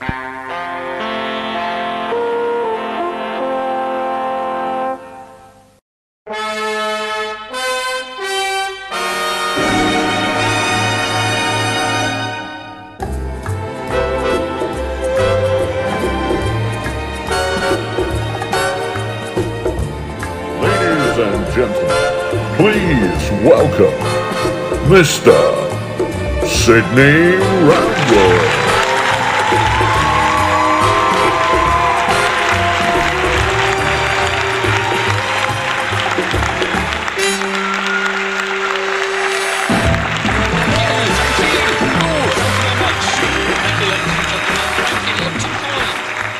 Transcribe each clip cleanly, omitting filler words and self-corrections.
Gentlemen, please welcome Mr. Sydney Randall.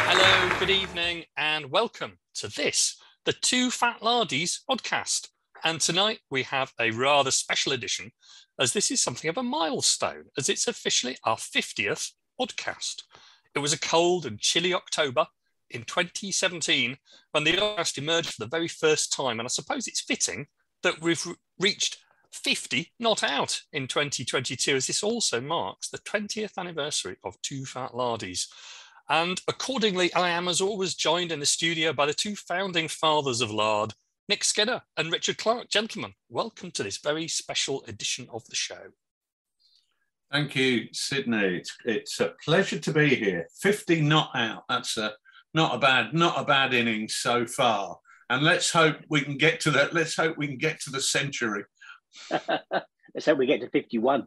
Hello, good evening, and welcome to this, the TooFatLardies Oddcast. And tonight we have a rather special edition, as this is something of a milestone, as it's officially our 50th Oddcast. It was a cold and chilly October in 2017 when the Oddcast emerged for the very first time, and I suppose it's fitting that we've reached 50 not out in 2022, as this also marks the 20th anniversary of TooFatLardies. And accordingly, I am, as always, joined in the studio by the two founding fathers of Lard, Nick Skinner and Richard Clark. Gentlemen, welcome to this very special edition of the show. Thank you, Sydney. It's a pleasure to be here. 50 not out. That's not a bad innings so far. And let's hope we can get to that. Let's hope we can get to the century. Let's hope we get to 51.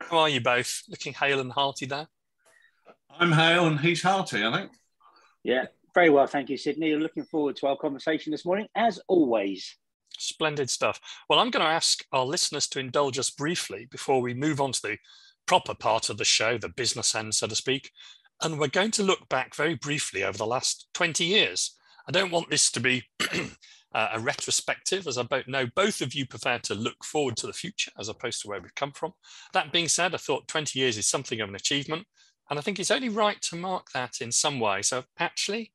How are you both? Looking hale and hearty there? I'm hale and he's hearty, I think. Yeah, very well. Thank you, Sydney. Looking forward to our conversation this morning, as always. Splendid stuff. Well, I'm going to ask our listeners to indulge us briefly before we move on to the proper part of the show, the business end, so to speak. And we're going to look back very briefly over the last 20 years. I don't want this to be a retrospective, as I know both of you prefer to look forward to the future as opposed to where we've come from. That being said, I thought 20 years is something of an achievement, and I think it's only right to mark that in some way. So I've actually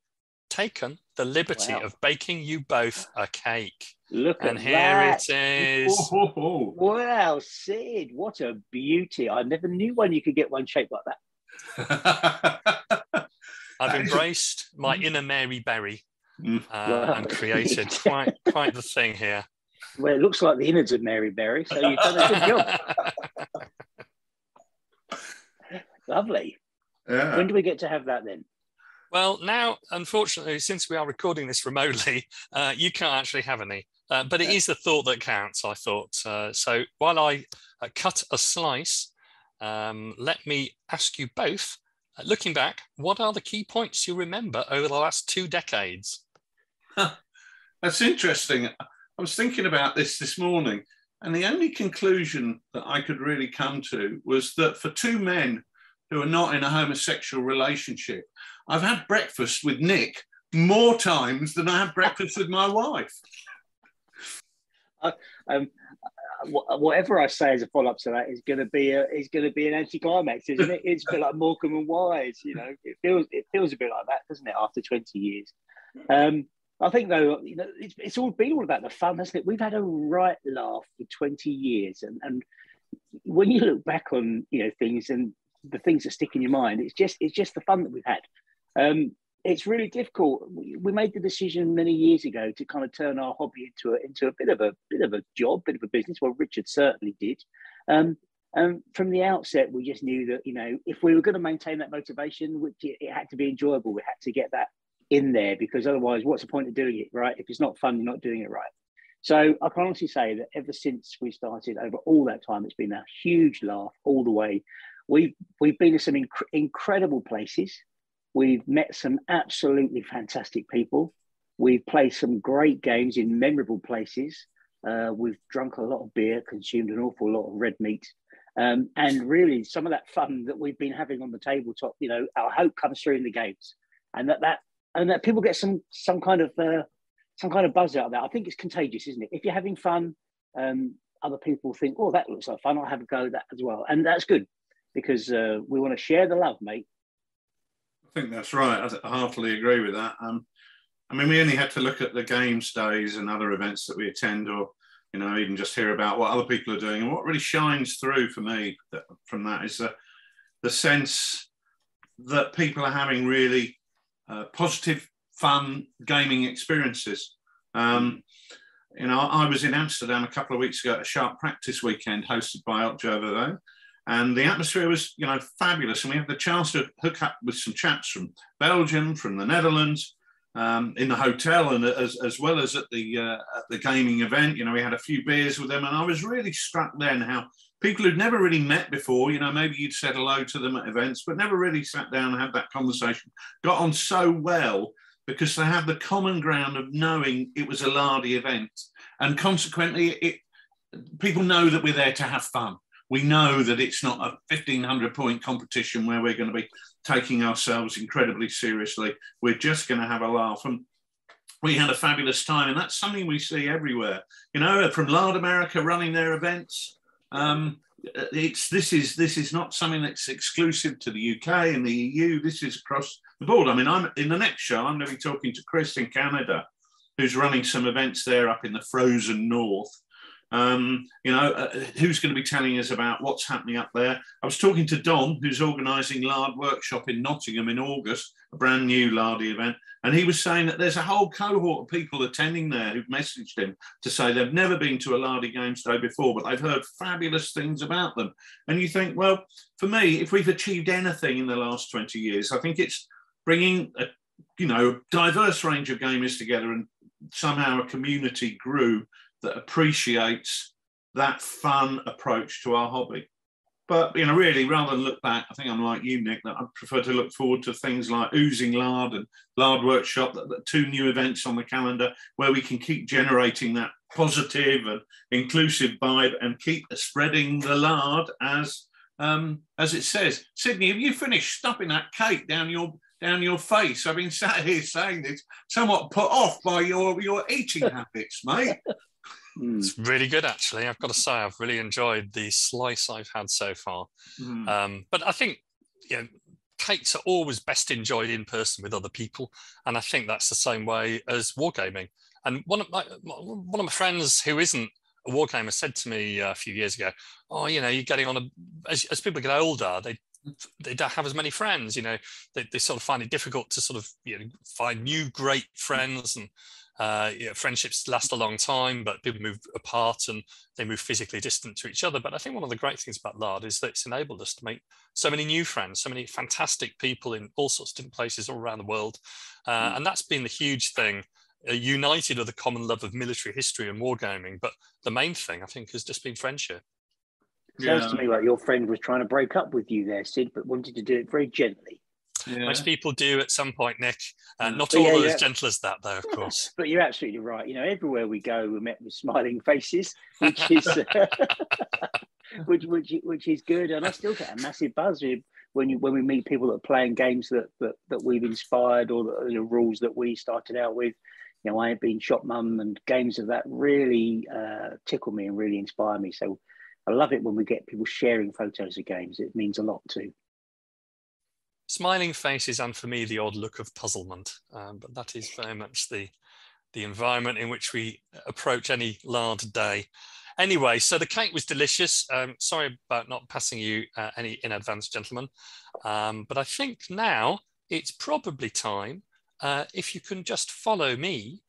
taken the liberty of baking you both a cake. Look at and here that. it is. Wow, Sid, what a beauty. I never knew you could get one shaped like that. I've embraced my inner Mary Berry. And created quite the thing here. Well, it looks like the innards of Mary Berry, so you've done a good job. Lovely. Yeah. When do we get to have that then? Well, now, unfortunately, since we are recording this remotely, you can't actually have any. But it is the thought that counts, I thought. So while I cut a slice, let me ask you both, looking back, what are the key points you remember over the last 2 decades? That's interesting. I was thinking about this morning, and the only conclusion that I could really come to was that for two men who are not in a homosexual relationship, I've had breakfast with Nick more times than I have breakfast with my wife. Whatever I say as a follow-up to that is going to be an anticlimax, isn't it? It's a bit like Morecambe and Wise, you know. It feels a bit like that, doesn't it? After 20 years, I think though, you know, it's all been all about the fun, hasn't it? We've had a right laugh for 20 years, and when you look back on, you know, things and the things that stick in your mind, it's just the fun that we've had. It's really difficult. We made the decision many years ago to kind of turn our hobby into a bit of a job, bit of a business. Well, Richard certainly did. And from the outset, we just knew that, you know, if we were going to maintain that motivation, it had to be enjoyable. We had to get that in there, because otherwise, what's the point of doing it, right? If it's not fun, you're not doing it right. So I can honestly say that ever since we started, over all that time, it's been a huge laugh all the way. We've been to some incredible places. We've met some absolutely fantastic people. We've played some great games in memorable places. We've drunk a lot of beer, consumed an awful lot of red meat. And really, some of that fun that we've been having on the tabletop, you know, our hope comes through in the games, and that people get some kind of buzz out of that. I think it's contagious, isn't it? If you're having fun, other people think, "Oh, that looks like fun. I'll have a go at that as well," and that's good, because we want to share the love, mate. I think that's right. I heartily agree with that. I mean, we only had to look at the games days and other events that we attend, or, you know, even just hear about what other people are doing. And what really shines through for me from that is the sense that people are having really positive, fun gaming experiences. I was in Amsterdam a couple of weeks ago at a Sharp Practice weekend hosted by October, and the atmosphere was, fabulous. And we had the chance to hook up with some chaps from Belgium, from the Netherlands, in the hotel, and as well as at the gaming event. We had a few beers with them, and I was really struck then how people who'd never really met before, maybe you'd said hello to them at events, but never really sat down and had that conversation, got on so well because they have the common ground of knowing it was a Lardy event. And consequently, people know that we're there to have fun. We know that it's not a 1,500-point competition where we're going to be taking ourselves incredibly seriously. We're just going to have a laugh. And we had a fabulous time, and that's something we see everywhere. From Lard America running their events, this is not something that's exclusive to the UK and the EU. This is across the board. I mean, I'm in the next show, I'm going to be talking to Chris in Canada, who's running some events there up in the frozen north. Who's going to be telling us about what's happening up there. I was talking to Don, who's organising Lard Workshop in Nottingham in August, a brand new Lardy event, and he was saying that there's a whole cohort of people attending there who've messaged him to say they've never been to a Lardy Games Day before, but they've heard fabulous things about them. And you think, well, for me, if we've achieved anything in the last 20 years, I think it's bringing a diverse range of gamers together, and somehow a community grew that appreciates that fun approach to our hobby. But, really, rather than look back, I think I'm like you, Nick, that I prefer to look forward to things like Oozing Lard and Lard Workshop, that 2 new events on the calendar where we can keep generating that positive and inclusive vibe and keep spreading the lard as it says. Sydney, have you finished stuffing that cake down your face? I've been sat here saying this, somewhat put off by your eating habits, mate. It's really good, actually. I've got to say, I've really enjoyed the slice I've had so far. But I think cakes are always best enjoyed in person with other people, and I think that's the same way as wargaming. And one of my friends who isn't a wargamer said to me a few years ago, "Oh, you're getting on as people get older, they don't have as many friends. They sort of find it difficult to sort of find new great friends, and friendships last a long time, but people move apart and they move physically distant to each other. But I think one of the great things about Lard is that it's enabled us to make so many new friends, so many fantastic people in all sorts of different places all around the world. And that's been the huge thing, united with a common love of military history and wargaming. But the main thing, I think, has just been friendship. Sounds to me like your friend was trying to break up with you there, Sid, but wanted to do it very gently. Yeah. Most people do at some point, Nick. Not all as gentle as that, though, of course. But you're absolutely right. Everywhere we go, we're met with smiling faces, which is which is good. And I still get a massive buzz when we meet people that are playing games that we've inspired, or the rules that we started out with. I Ain't Been Shot Mum, and games of that really tickle me and really inspire me. So I love it when we get people sharing photos of games. It means a lot too. Smiling faces, and for me, the odd look of puzzlement. But that is very much the environment in which we approach any Lard day. Anyway, so the cake was delicious. Sorry about not passing you any in advance, gentlemen. But I think now it's probably time, if you can just follow me.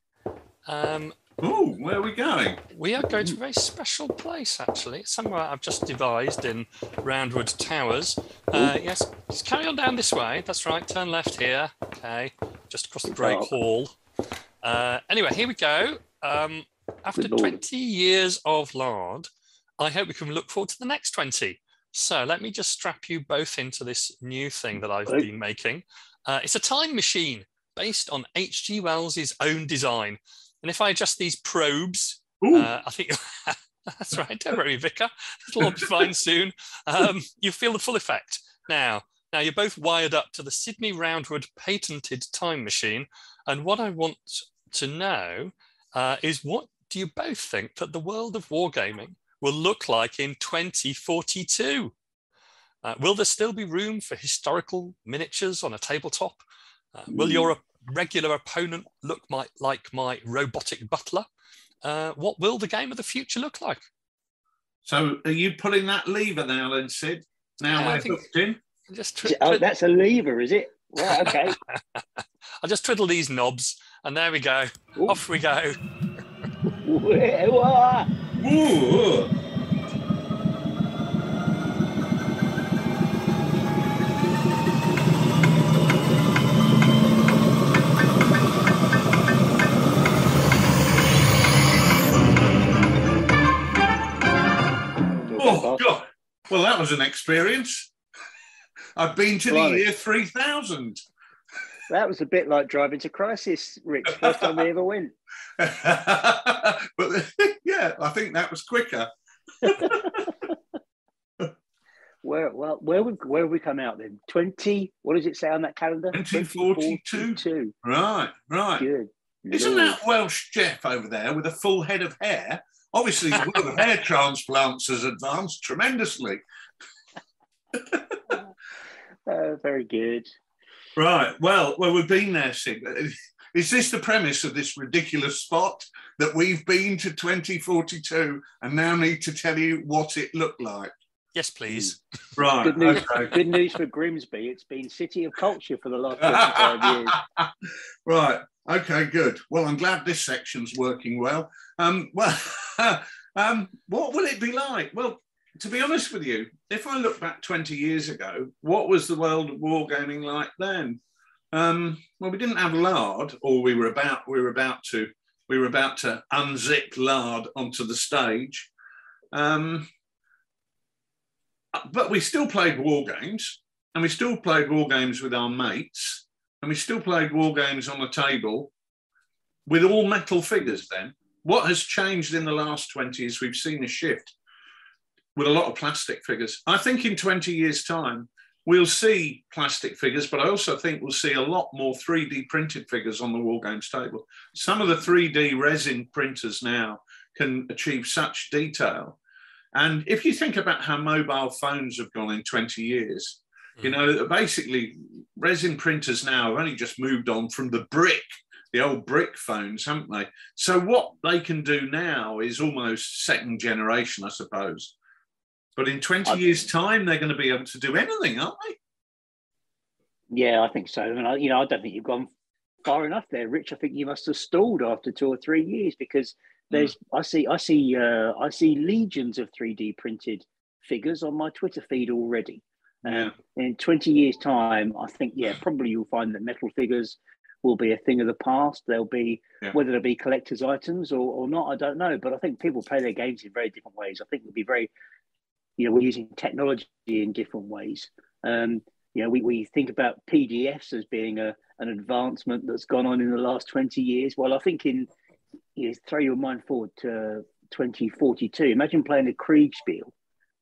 Oh, where are we going? We are going to a very special place, actually. Somewhere I've just devised in Roundwood Towers. Yes, just carry on down this way. That's right, turn left here. Okay, just across the Great Hall. Anyway, here we go. After 20 years of Lard, I hope we can look forward to the next 20. So let me just strap you both into this new thing that I've been making. It's a time machine based on H.G. Wells's own design. And if I adjust these probes, I think that's right. Don't worry, Vicar. It'll all be fine soon. You feel the full effect. Now you're both wired up to the Sydney Roundwood patented time machine. And what I want to know is, what do you both think that the world of wargaming will look like in 2042? Will there still be room for historical miniatures on a tabletop? Will your regular opponent look like my robotic butler? What will the game of the future look like? So are you pulling that lever now then, Sid? Now we're hooked in? That's a lever, is it? Right, okay. I'll just twiddle these knobs, and there we go. Ooh. Off we go. Ooh. Oh, God. Well, that was an experience. I've been to the year 3000. That was a bit like driving to Crisis, Rich, first time we ever went. But yeah, I think that was quicker. Where have we come out then? 20, what does it say on that calendar? 2042. Right. Good. Isn't that Welsh Jeff over there with a full head of hair? Obviously, the world of hair transplants has advanced tremendously. Very good. Right. Well, we've been there, Sid. Is this the premise of this ridiculous spot, that we've been to 2042 and now need to tell you what it looked like? Yes, please. Right. Good news, okay. Good news for Grimsby. It's been City of Culture for the last 25 years. Right. Okay, good. Well, I'm glad this section's working well. What will it be like? Well, to be honest with you, if I look back 20 years ago, what was the world of wargaming like then? Well, we didn't have lard, or we were about to unzip lard onto the stage. But we still played war games, and we still played war games with our mates, and we still played war games on the table with all metal figures then. What has changed in the last 20 is we've seen a shift with a lot of plastic figures. I think in 20 years' time, we'll see plastic figures, but I also think we'll see a lot more 3D printed figures on the war games table. Some of the 3D resin printers now can achieve such detail. And if you think about how mobile phones have gone in 20 years, you know, basically resin printers now have only just moved on from the old brick phones, haven't they? So what they can do now is almost second generation, I suppose. But in 20 years' time, they're going to be able to do anything, aren't they? Yeah, I think so. And I don't think you've gone far enough there, Rich. I think you must have stalled after 2 or 3 years, because I see legions of 3D printed figures on my Twitter feed already. In 20 years' time, I think, probably you'll find that metal figures will be a thing of the past. They'll be, whether they'll be collector's items or not, I don't know. But I think people play their games in very different ways. I think it'll be very, we're using technology in different ways. We think about PDFs as being an advancement that's gone on in the last 20 years. Well, I think throw your mind forward to 2042. Imagine playing a Kriegspiel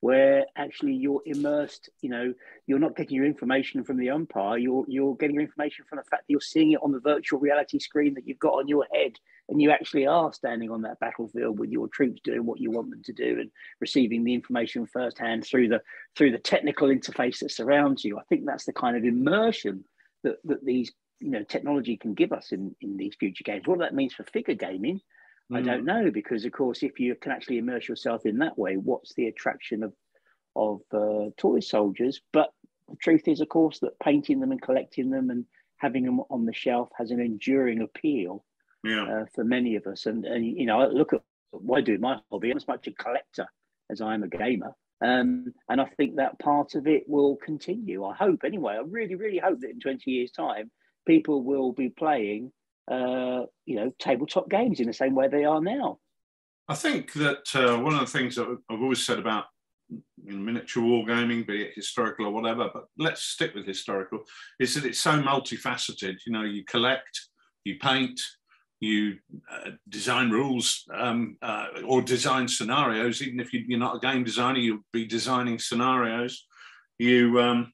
where actually you're immersed, you're not getting your information from the umpire, you're getting your information from the fact that you're seeing it on the virtual reality screen that you've got on your head, and you actually are standing on that battlefield with your troops doing what you want them to do and receiving the information firsthand through the technical interface that surrounds you. I think that's the kind of immersion that these technology can give us in these future games. What that means for figure gaming, I don't know, because of course, if you can actually immerse yourself in that way, what's the attraction of toy soldiers? But the truth is, of course, that painting them and collecting them and having them on the shelf has an enduring appeal for many of us. And I look at what I do in my hobby. I'm as much a collector as I am a gamer. And I think that part of it will continue. I hope, anyway. I really, really hope that in 20 years' time, people will be playing tabletop games in the same way they are now. I think that one of the things that I've always said about miniature wargaming, be it historical or whatever, but let's stick with historical, is that it's so multifaceted. You collect, you paint, you design rules or design scenarios. Even if you're not a game designer, you'll be designing scenarios. You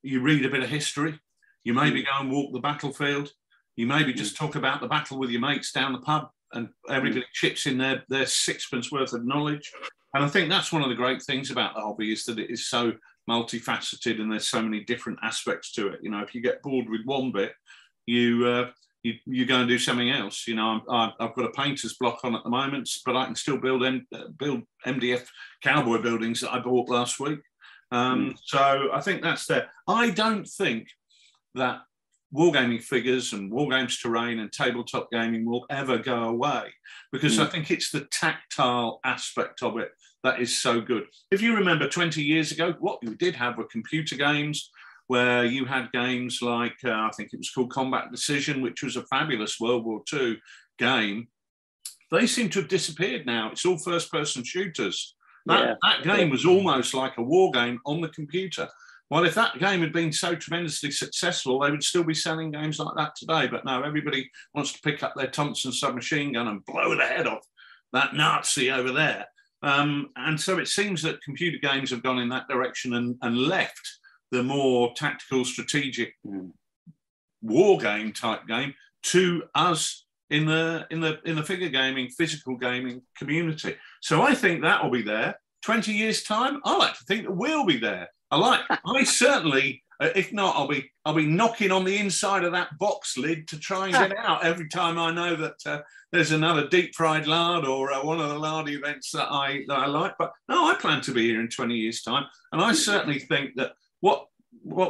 read a bit of history. You maybe go and walk the battlefield. You maybe just talk about the battle with your mates down the pub, and everybody chips in their sixpence worth of knowledge. And I think that's one of the great things about the hobby, is that it is so multifaceted and there's so many different aspects to it. If you get bored with one bit, you go and do something else. I've got a painter's block on at the moment, but I can still build MDF cowboy buildings that I bought last week. So I think that's there. I don't think that wargaming figures and wargames terrain and tabletop gaming will ever go away, because I think it's the tactile aspect of it that is so good. If you remember 20 years ago, what you did have were computer games, where you had games like, I think it was called Combat Decision, which was a fabulous World War II game. They seem to have disappeared now. It's all first-person shooters. That game was almost like a war game on the computer. Well, if that game had been so tremendously successful, they would still be selling games like that today. But no, everybody wants to pick up their Thompson submachine gun and blow the head off that Nazi over there. And so it seems that computer games have gone in that direction and left the more tactical, strategic war game type game to us in the figure gaming, physical gaming community. So I think that will be there. 20 years time, I like to think that we'll be there. I certainly, if not, I'll be knocking on the inside of that box lid to try and get out every time I know that there's another deep fried lard or one of the lardy events that I like. But no, I plan to be here in 20 years time, and I certainly think that what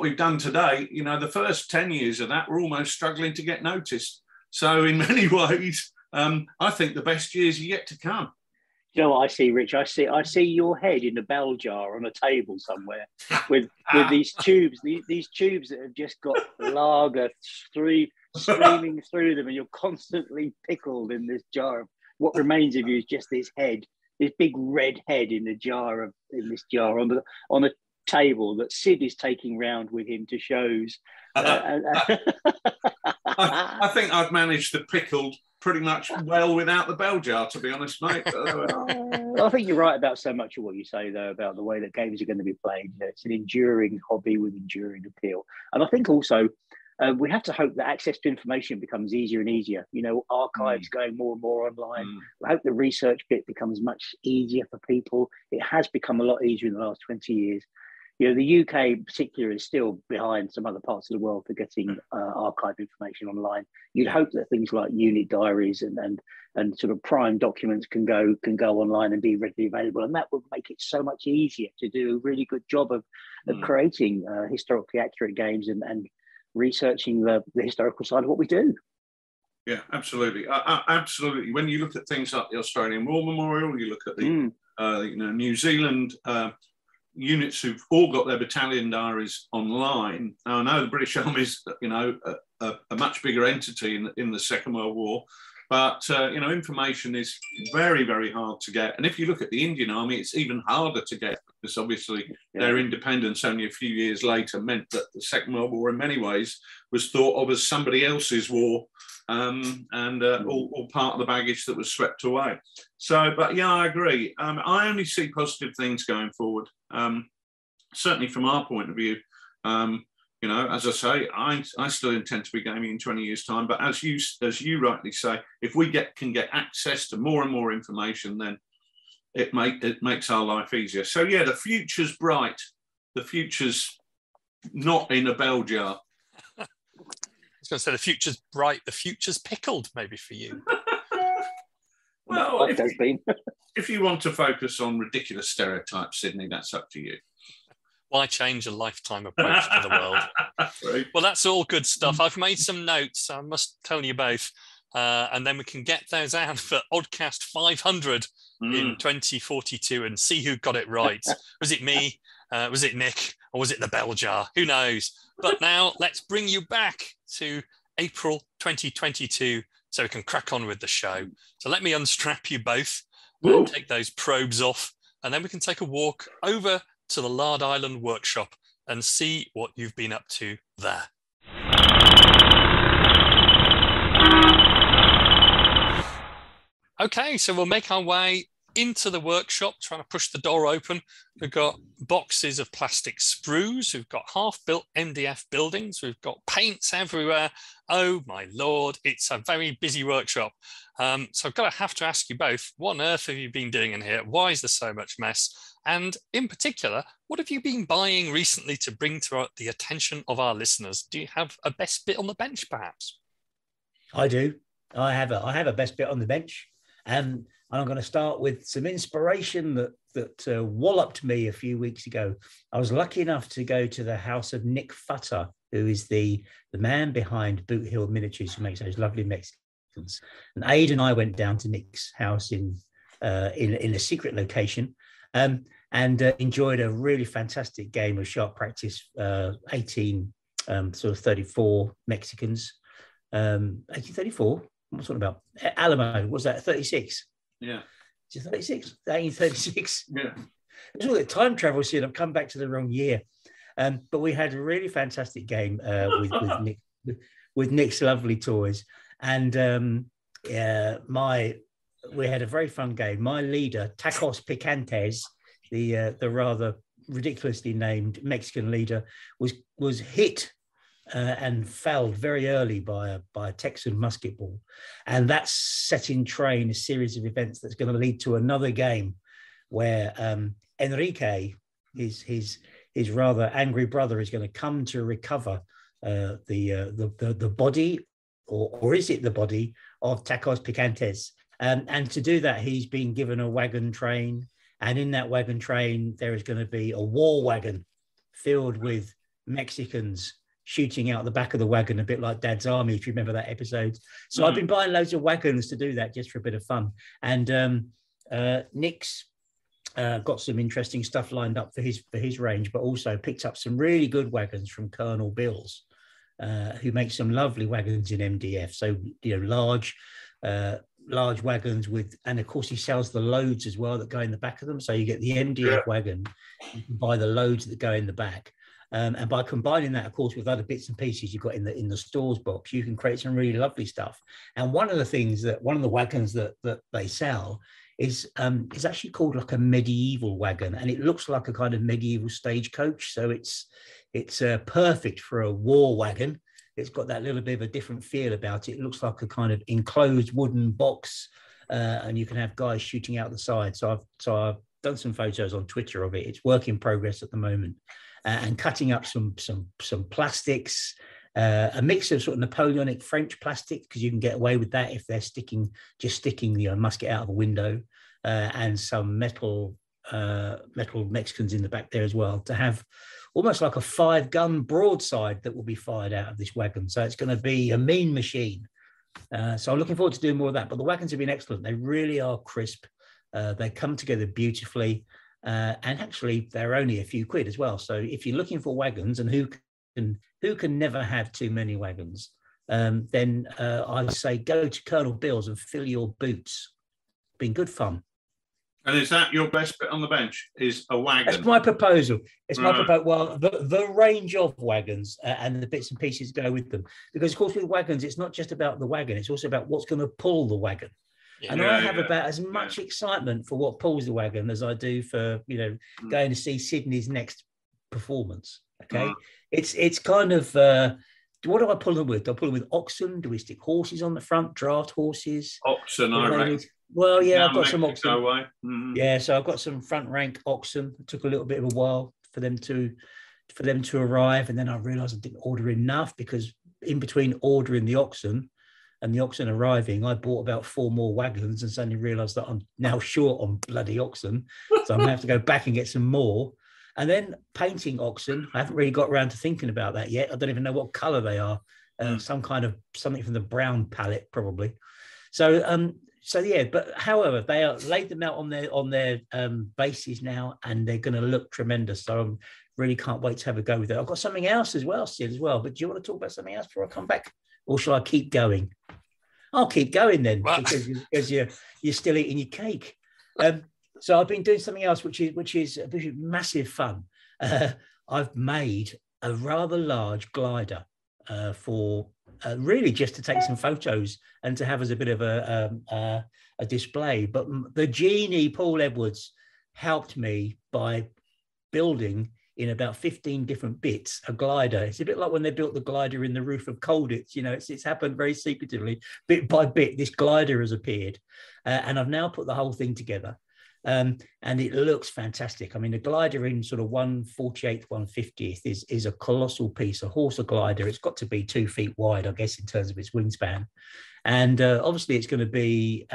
we've done today, you know, the first 10 years of that, we're almost struggling to get noticed. So in many ways, I think the best years are yet to come. You know what I see, Rich? I see your head in a bell jar on a table somewhere with these tubes, these tubes that have just got lager streaming through them, and you're constantly pickled in this jar. What remains of you is just this head, this big red head in this jar on a table that Sid is taking round with him to shows. I think I've managed the pickled pretty much well without the bell jar, to be honest, mate. I think you're right about so much of what you say, though, about the way that games are going to be played. You know, it's an enduring hobby with enduring appeal. And I think also we have to hope that access to information becomes easier and easier. You know, archives going more and more online. I hope the research bit becomes much easier for people. It has become a lot easier in the last 20 years. You know, the UK in particular is still behind some other parts of the world for getting archive information online. You'd hope that things like unit diaries and sort of prime documents can go online and be readily available, and that would make it so much easier to do a really good job of creating historically accurate games and researching the historical side of what we do. Yeah, absolutely, absolutely. When you look at things like the Australian War Memorial, you look at the New Zealand units who've all got their battalion diaries online. Now, I know the British Army's, you know, a much bigger entity in the Second World War, but, you know, information is very, very hard to get. And if you look at the Indian Army, it's even harder to get, because obviously their independence only a few years later meant that the Second World War in many ways was thought of as somebody else's war, and all part of the baggage that was swept away. So, but yeah, I agree. I only see positive things going forward. Certainly from our point of view, you know, as I say, I still intend to be gaming in 20 years' time. But as you rightly say, if we can get access to more and more information, then it makes our life easier. So yeah, the future's bright. The future's not in a bell jar. I was going to say the future's bright. The future's pickled, maybe for you. Well, if you want to focus on ridiculous stereotypes, Sydney, that's up to you. Why change a lifetime approach to the world? Right. Well, that's all good stuff. I've made some notes, I must tell you both, and then we can get those out for Oddcast 500 in 2042 and see who got it right. Was it me? Was it Nick? Or was it the bell jar? Who knows? But now let's bring you back to April 2022 so we can crack on with the show. So let me unstrap you both and take those probes off, and then we can take a walk over to the Lard Island workshop and see what you've been up to there. Okay, so we'll make our way into the workshop, trying to push the door open. We've got boxes of plastic sprues. We've got half-built MDF buildings. We've got paints everywhere. Oh, my Lord, it's a very busy workshop. So I've have to ask you both, what on earth have you been doing in here? Why is there so much mess? And in particular, what have you been buying recently to bring to the attention of our listeners? Do you have a best bit on the bench, perhaps? I do. I have a best bit on the bench. And I'm going to start with some inspiration that walloped me a few weeks ago. I was lucky enough to go to the house of Nick Futter, who is the man behind Boot Hill Miniatures, who makes those lovely Mexicans. And Aid and I went down to Nick's house in a secret location, and enjoyed a really fantastic game of sharp practice. 18 sort of 34 Mexicans. 1834. What am I talking about? Alamo. Was that 36? Yeah. Is it 36? 1836. Yeah. It's all that time travel scene. I've come back to the wrong year. But we had a really fantastic game with Nick's lovely toys. And we had a very fun game. My leader, Tacos Picantes, the rather ridiculously named Mexican leader, was hit and felled very early by a Texan musket ball, and that's set in train a series of events that's going to lead to another game where Enrique, his rather angry brother, is going to come to recover the body, or is it the body of Tacos Picantes, and to do that he's been given a wagon train, and in that wagon train there is going to be a war wagon filled with Mexicans shooting out the back of the wagon, a bit like Dad's Army, if you remember that episode. So I've been buying loads of wagons to do that just for a bit of fun. And Nick's got some interesting stuff lined up for his range, but also picked up some really good wagons from Colonel Bills, who makes some lovely wagons in MDF. So, large wagons and of course he sells the loads as well that go in the back of them. So you get the MDF wagon, you can buy the loads that go in the back. And by combining that, of course, with other bits and pieces you've got in the stores box, you can create some really lovely stuff. And one of the wagons that they sell is actually called like a medieval wagon, and it looks like a kind of medieval stagecoach. So it's perfect for a war wagon. It's got that little bit of a different feel about it. It looks like a kind of enclosed wooden box, and you can have guys shooting out the side. So I've done some photos on Twitter of it. It's work in progress at the moment. And cutting up some plastics, a mix of sort of Napoleonic French plastic, because you can get away with that if they're sticking the musket out of a window, and some metal Mexicans in the back there as well, to have almost like a 5-gun broadside that will be fired out of this wagon. So it's going to be a mean machine. So I'm looking forward to doing more of that. But the wagons have been excellent. They really are crisp. They come together beautifully. And actually, they're only a few quid as well. So if you're looking for wagons, and who can never have too many wagons, then I'd say go to Colonel Bill's and fill your boots. Been good fun. And is that your best bit on the bench? Is a wagon? That's my proposal. It's my proposal. Well, the range of wagons and the bits and pieces go with them, because of course with wagons, it's not just about the wagon; it's also about what's going to pull the wagon. And I have about as much excitement for what pulls the wagon as I do for, going to see Sydney's next performance. Okay. It's kind of, what do I pull them with? Do I pull them with oxen? Do we stick horses on the front, draft horses? Oxen, I reckon. Well, yeah, I've got some oxen. Mm-hmm. Yeah, so I've got some front rank oxen. It took a little bit of a while for them to arrive. And then I realized I didn't order enough, because in between ordering the oxen and the oxen arriving, I bought about 4 more wagons and suddenly realised that I'm now short on bloody oxen. So I'm going to have to go back and get some more. And then painting oxen, I haven't really got around to thinking about that yet. I don't even know what colour they are. Something from the brown palette, probably. So yeah, but however, they are laid them out on their bases now, and they're going to look tremendous. So I really can't wait to have a go with it. I've got something else as well, Sid, as well. But do you want to talk about something else before I come back? Or shall I keep going? I'll keep going then, because you're still eating your cake. So I've been doing something else, which is massive fun. I've made a rather large glider for really just to take some photos and to have as a bit of a display. But the genie Paul Edwards helped me by building in about 15 different bits a glider. It's a bit like when they built the glider in the roof of Colditz. It's happened very secretively. Bit by bit, this glider has appeared, and I've now put the whole thing together. And it looks fantastic. I mean, the glider in sort of 1/48th, 1/50th is a colossal piece, a Horsa glider. It's got to be 2 feet wide, I guess, in terms of its wingspan. And obviously it's going to be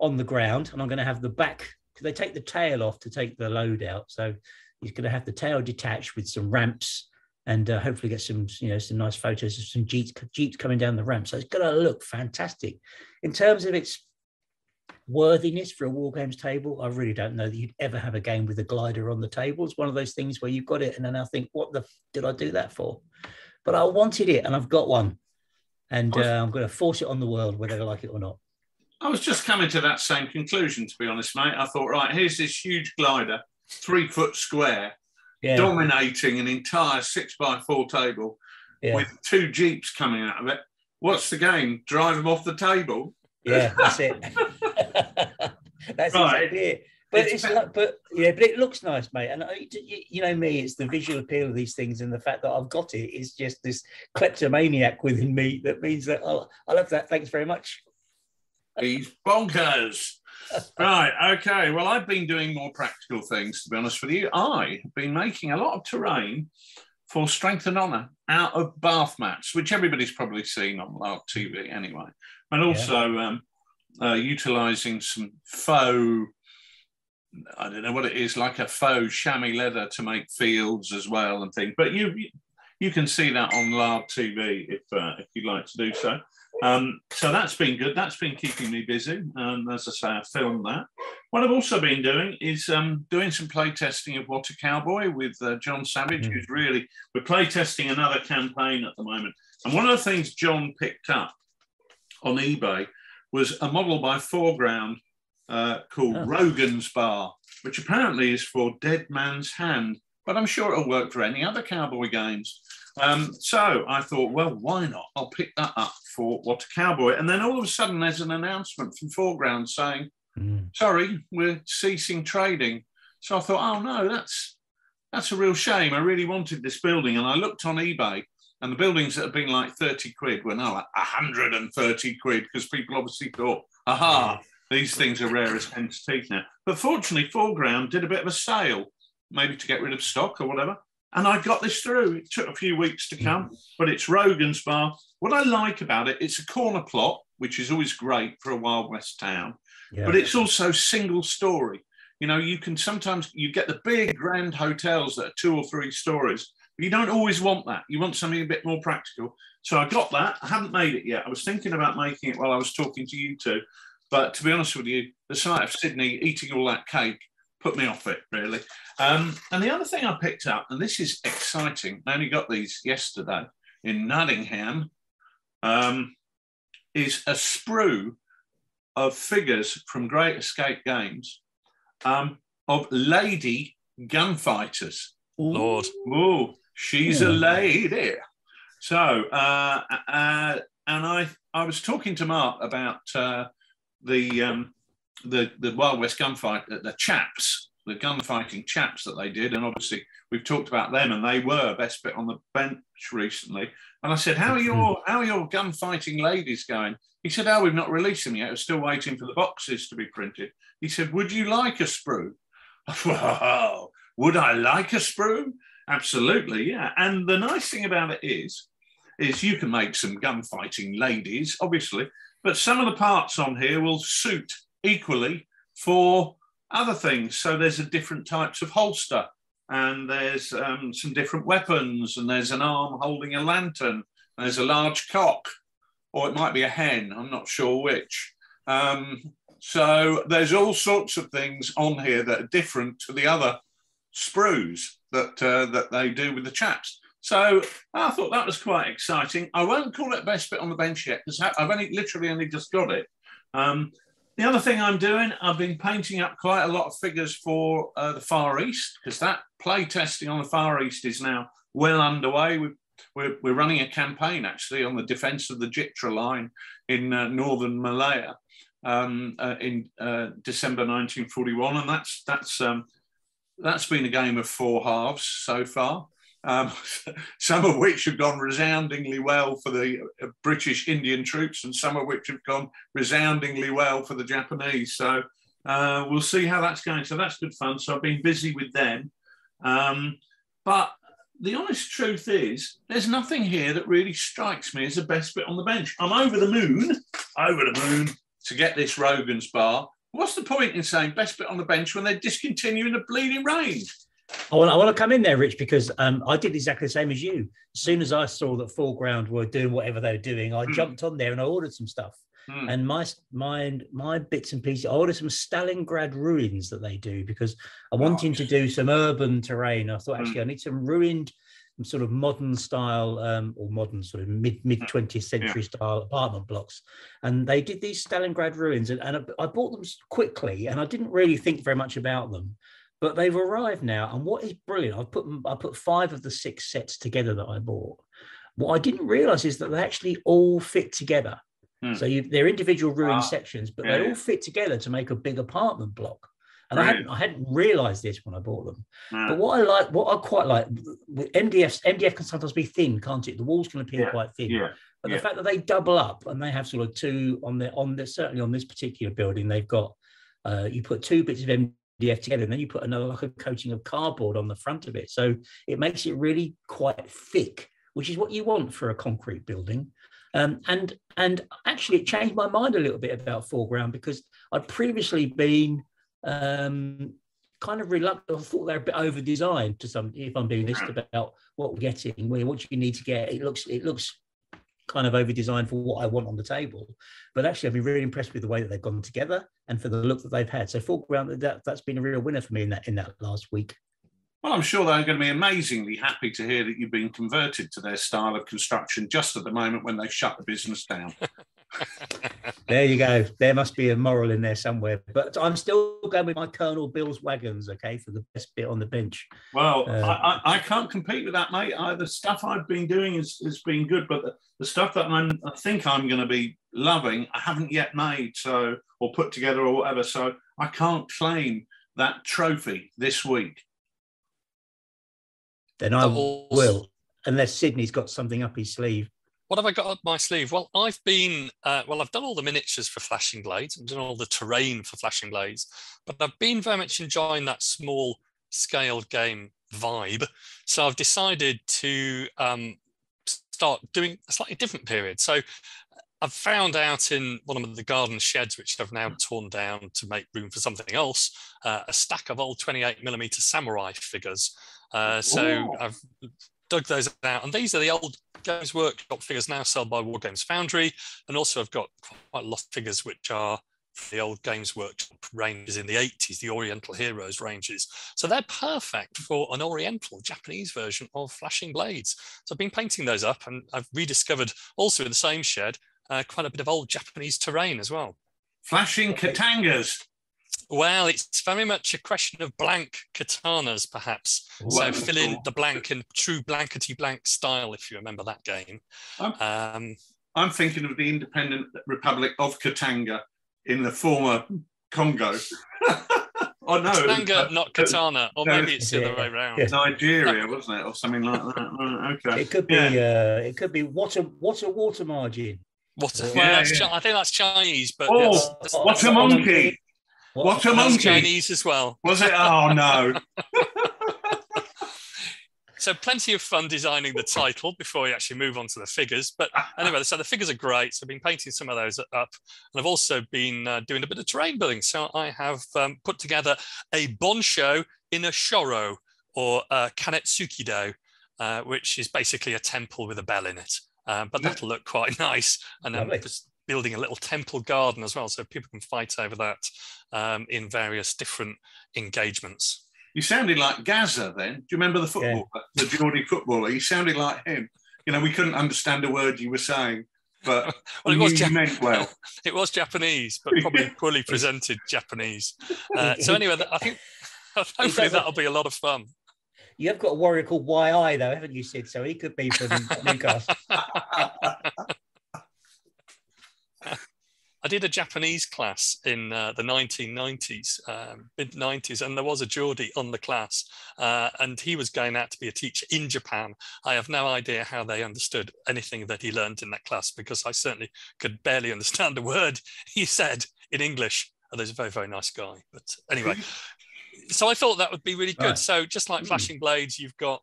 on the ground, and I'm going to have the back, because they take the tail off to take the load out. So he's going to have the tail detached with some ramps, and hopefully get some, some nice photos of some Jeeps coming down the ramp. So it's going to look fantastic. In terms of its worthiness for a war games table, I really don't know that you'd ever have a game with a glider on the table. It's one of those things where you've got it, and then I think, what the did I do that for? But I wanted it, and I've got one, and I'm going to force it on the world, whether they like it or not. I was just coming to that same conclusion, to be honest, mate. I thought, right, here's this huge glider, 3 foot square, dominating an entire 6x4 table with 2 Jeeps coming out of it. What's the game? Drive them off the table? Yeah, that's it. That's right. Exactly it. But it looks nice, mate. And you know me, it's the visual appeal of these things, and the fact that I've got it is just this kleptomaniac within me that means that I love that. Thanks very much. He's bonkers. Right, okay. Well, I've been doing more practical things, to be honest with you. I have been making a lot of terrain for Strength and Honour out of bath mats, which everybody's probably seen on live TV anyway. And also utilising some faux, I don't know what it is, like a faux chamois leather to make fields as well and things. But you can see that on live TV if you'd like to do so. So that's been good. That's been keeping me busy. And as I say, I filmed that. What I've also been doing is doing some play testing of What a Cowboy with John Savage, who's we're play testing another campaign at the moment. And one of the things John picked up on eBay was a model by Foreground called Rogan's Bar, which apparently is for Dead Man's Hand, but I'm sure it'll work for any other cowboy games. So I thought, well, why not? I'll pick that up for What a Cowboy. And then all of a sudden there's an announcement from Foreground saying, sorry, we're ceasing trading. So I thought, oh no, that's a real shame. I really wanted this building. And I looked on eBay, and the buildings that have been like 30 quid were now like 130 quid, because people obviously thought, these things are rare as hen's teeth now. But fortunately, Foreground did a bit of a sale, maybe to get rid of stock or whatever. And I got this through. It took a few weeks to come, but it's Rogan's Bar. What I like about it, it's a corner plot, which is always great for a Wild West town, but it's also single story. You know, you can sometimes, you get the big grand hotels that are 2 or 3 stories, but you don't always want that. You want something a bit more practical. So I got that. I haven't made it yet. I was thinking about making it while I was talking to you two, but to be honest with you, the sight of Sydney eating all that cake put me off it, really. And the other thing I picked up, and this is exciting, I only got these yesterday in Nottingham, is a sprue of figures from Great Escape Games of lady gunfighters. Lord. Oh, she's a lady. So, and I was talking to Mark about the Wild West gunfight, the chaps, the gunfighting chaps that they did, and obviously we've talked about them, and they were best bit on the bench recently. And I said, "How are your gunfighting ladies going?" He said, "Oh, we've not released them yet. We're still waiting for the boxes to be printed." He said, "Would you like a sprue?" Wow, would I like a sprue? Absolutely, yeah. And the nice thing about it is you can make some gunfighting ladies, obviously, but some of the parts on here will suit equally for other things. So there's a different types of holster, and there's some different weapons, and there's an arm holding a lantern, and there's a large cock, or it might be a hen, I'm not sure which. So there's all sorts of things on here that are different to the other sprues that they do with the chaps. So I thought that was quite exciting. I won't call it best bit on the bench yet, because I've literally only just got it. The other thing I'm doing, I've been painting up quite a lot of figures for the Far East, because that play testing on the Far East is now well underway. We're running a campaign, actually, on the defence of the Jitra line in northern Malaya in December 1941, and that's been a game of 4 halves so far. Some of which have gone resoundingly well for the British Indian troops, and some of which have gone resoundingly well for the Japanese. So we'll see how that's going. So that's good fun. So I've been busy with them. But the honest truth is, there's nothing here that really strikes me as the best bit on the bench. I'm over the moon to get this Rogan's bar. What's the point in saying best bit on the bench when they're discontinuing the bleeding range? I want to come in there, Rich, because I did exactly the same as you. As soon as I saw that Foreground were doing whatever they were doing, I jumped on there and I ordered some stuff. And my bits and pieces, I ordered some Stalingrad ruins that they do because I wanted to do some urban terrain. I thought, actually, I need some ruined, sort of modern style or modern sort of mid 20th century style apartment blocks. And they did these Stalingrad ruins and I bought them quickly and I didn't really think very much about them. But they've arrived now, and what is brilliant, I put 5 of the 6 sets together that I bought. What I didn't realise is that they actually all fit together. So they're individual ruined sections, but they all fit together to make a big apartment block. And I hadn't realised this when I bought them. But what I quite like, MDF can sometimes be thin, can't it? The walls can appear quite thin. But the fact that they double up and they have sort of 2 certainly on this particular building, they've got you put 2 bits of MDF together, and then you put another like a coating of cardboard on the front of it. So it makes it really quite thick, which is what you want for a concrete building. And actually, it changed my mind a little bit about Foreground because I'd previously been kind of reluctant. I thought they're a bit over designed to some, if I'm being honest, about what we're getting, what you need to get. It looks kind of over designed for what I want on the table. But actually, I've been really impressed with the way that they've gone together and for the look that they've had. So Foreground, that's been a real winner for me in that last week. Well, I'm sure they're going to be amazingly happy to hear that you've been converted to their style of construction just at the moment when they've shut the business down. There you go. There must be a moral in there somewhere. But I'm still going with my Colonel Bill's wagons, okay, for the best bit on the bench. Well, I can't compete with that, mate. The stuff I've been doing has been good, but the stuff that I think I'm going to be loving, I haven't yet made or put together or whatever. So I can't claim that trophy this week. Then I will, unless Sydney's got something up his sleeve. What have I got up my sleeve? Well, I've been, I've done all the miniatures for Flashing Blades. I've done all the terrain for Flashing Blades, but I've been very much enjoying that small scaled game vibe. So I've decided to start doing a slightly different period. So I've found out in one of the garden sheds, which I've now torn down to make room for something else, a stack of old 28mm samurai figures. So I've dug those out, and these are the old Games Workshop figures now sold by War Games Foundry, and also I've got quite a lot of figures which are the old Games Workshop ranges in the 80s, the Oriental Heroes ranges. So they're perfect for an Oriental Japanese version of Flashing Blades. So I've been painting those up, and I've rediscovered also in the same shed quite a bit of old Japanese terrain as well. Flashing katangas. Well, it's very much a question of blank katanas, perhaps. So fill in the blank in true blankety blank style, if you remember that game. I'm thinking of the independent Republic of Katanga in the former Congo. Oh, no. Katanga, not katana, or maybe it's the other way around. Nigeria, wasn't it, or something like that? Okay. It could be what a water margin. I think that's Chinese, but what a monkey. What a monkey. Chinese as well. Was it? Oh, no. So plenty of fun designing the title before we actually move on to the figures. But anyway, so the figures are great. So I've been painting some of those up. And I've also been doing a bit of terrain building. So I have put together a bonsho in a shoro, or kanetsukido, which is basically a temple with a bell in it. But that'll look quite nice. And I'm just building a little temple garden as well, so people can fight over that in various different engagements. You sounded like Gaza then. Do you remember the footballer, the Geordie footballer? You sounded like him. You know, we couldn't understand a word you were saying, but well, it was you meant well. It was Japanese, but probably poorly presented Japanese. So anyway, I think hopefully that'll be a lot of fun. You have got a warrior called YI though, haven't you, Sid? So he could be from Newcastle. I did a Japanese class in the 1990s, mid-90s, and there was a Geordie on the class, and he was going out to be a teacher in Japan. I have no idea how they understood anything that he learned in that class, because I certainly could barely understand a word he said in English. And he's a very, very nice guy. But anyway, so I thought that would be really good. Right. So just like Flashing Blades, you've got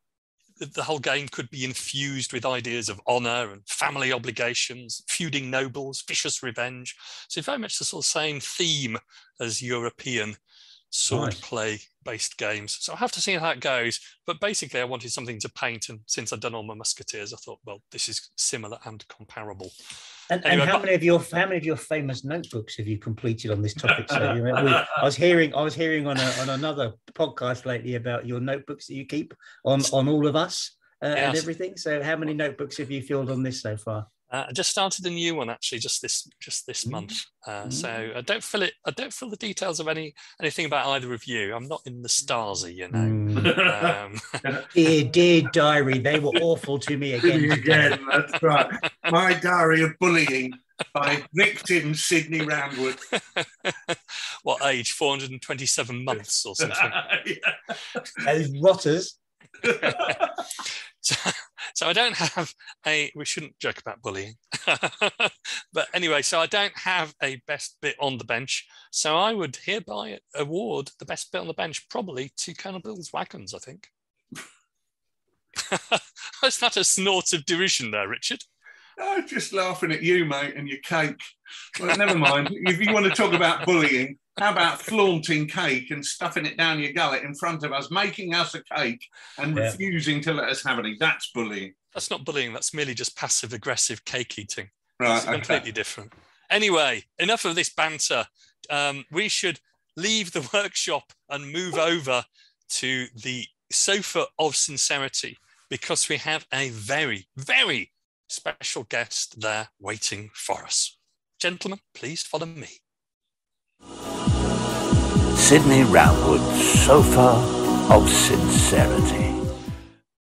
the whole game could be infused with ideas of honour and family obligations, feuding nobles, vicious revenge. So very much the sort of same theme as European swordplay based games. So I'll have to see how that goes. But basically, I wanted something to paint, and since I'd done all my musketeers, I thought, well, this is similar and comparable. And how many of your famous notebooks have you completed on this topic? So I was hearing on another podcast lately about your notebooks that you keep on all of us and everything. So how many notebooks have you filled on this so far? I just started a new one actually just this month. So I don't fill the details of anything about either of you. I'm not in the Stasi, you know. Dear diary, they were awful to me again. That's right. My diary of bullying by victim Sydney Roundwood. What age? 427 months or something. Those rotters. So I don't have we shouldn't joke about bullying. But anyway, so I don't have a best bit on the bench. So I would hereby award the best bit on the bench probably to Colonel Bill's wagons, I think. Was that a snort of derision there, Richard? No, just laughing at you, mate, and your cake. Well, never mind. If you want to talk about bullying, how about flaunting cake and stuffing it down your gullet in front of us, making us a cake and refusing to let us have any? That's bullying. That's not bullying. That's merely just passive-aggressive cake eating. Right, it's completely different. Anyway, enough of this banter. We should leave the workshop and move over to the sofa of sincerity because we have a very, very special guest there waiting for us. Gentlemen, please follow me. Sydney Roundwood, Sofa of Sincerity.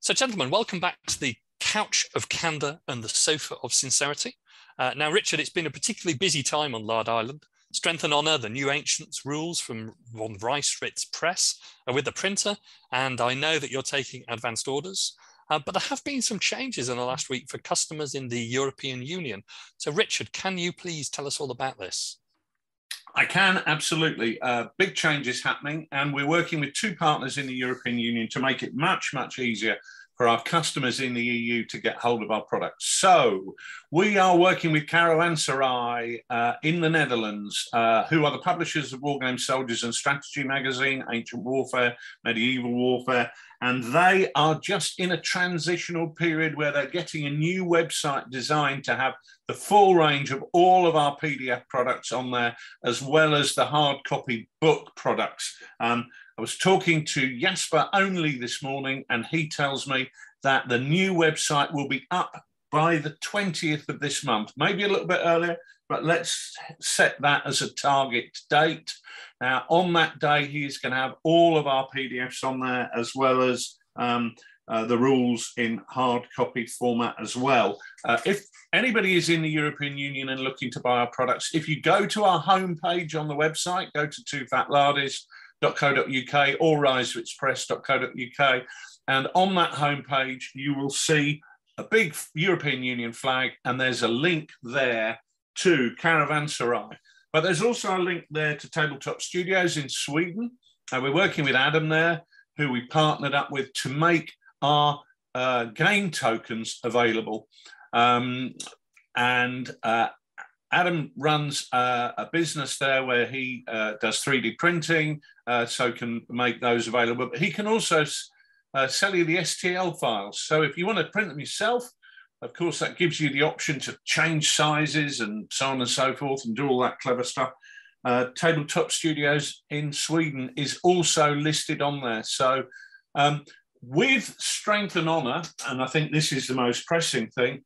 So, gentlemen, welcome back to the Couch of Candour and the Sofa of Sincerity. Now, Richard, it's been a particularly busy time on Lard Island. Strength and Honour, the new Ancients rules from von Weisritz Press are with the printer, and I know that you're taking advanced orders. But there have been some changes in the last week for customers in the European Union. So, Richard, can you please tell us all about this? I can, absolutely. Big changes happening, and we're working with two partners in the European Union to make it much, much easier for our customers in the EU to get hold of our products. So we are working with Caravanserai in the Netherlands, who are the publishers of Wargame Soldiers and Strategy magazine, Ancient Warfare, Medieval Warfare, and they are just in a transitional period where they're getting a new website designed to have the full range of all of our PDF products on there, as well as the hard copy book products. I was talking to Jasper Only this morning, and he tells me that the new website will be up by the 20th of this month, maybe a little bit earlier, but let's set that as a target date. Now, on that day, he's going to have all of our PDFs on there, as well as the rules in hard copy format as well. If anybody is in the European Union and looking to buy our products, if you go to our homepage on the website, go to TooFatLardies.co.uk or risewitzpress.co.uk, and on that homepage, you will see a big European Union flag, and there's a link there to Caravanserai. But there's also a link there to Tabletop Studios in Sweden. We're working with Adam there, who we partnered up with to make our game tokens available. Adam runs a business there where he does 3D printing, so can make those available. But he can also sell you the STL files. So if you want to print them yourself, of course, that gives you the option to change sizes and so on and so forth and do all that clever stuff. Tabletop Studios in Sweden is also listed on there. So with Strength and Honour, and I think this is the most pressing thing,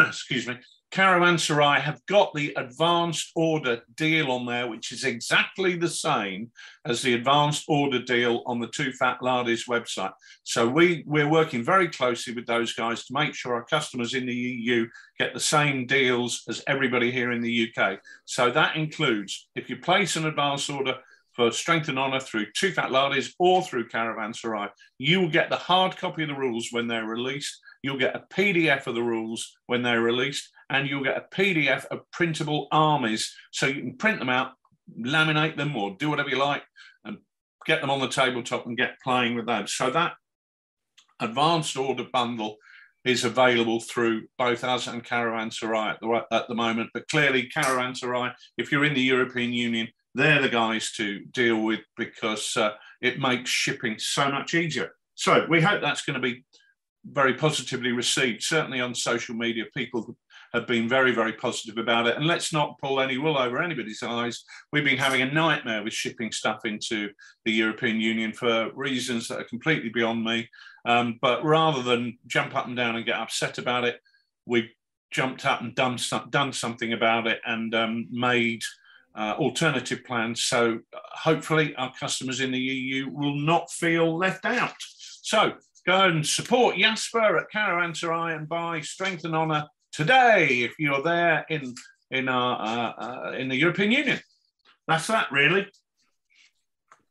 excuse me, Caravanserai have got the advanced order deal on there, which is exactly the same as the advanced order deal on the TooFatLardies website. So we're working very closely with those guys to make sure our customers in the EU get the same deals as everybody here in the UK. So that includes, if you place an advanced order for Strength and Honour through TooFatLardies or through Caravanserai, you will get the hard copy of the rules when they're released. You'll get a PDF of the rules when they're released, and you'll get a PDF of printable armies. So you can print them out, laminate them, or do whatever you like, and get them on the tabletop and get playing with those. So that advanced order bundle is available through both us and Caravanserai at the moment. But clearly, Caravanserai, if you're in the European Union, they're the guys to deal with, because it makes shipping so much easier. So we hope that's going to be very positively received. Certainly on social media, people have been very, very positive about it. And let's not pull any wool over anybody's eyes. We've been having a nightmare with shipping stuff into the European Union for reasons that are completely beyond me. But rather than jump up and down and get upset about it, we jumped up and done something about it and made alternative plans. So hopefully our customers in the EU will not feel left out. So go and support Jasper at Caravanserai and buy Strength and Honour today if you're there in the European Union. That's that, really.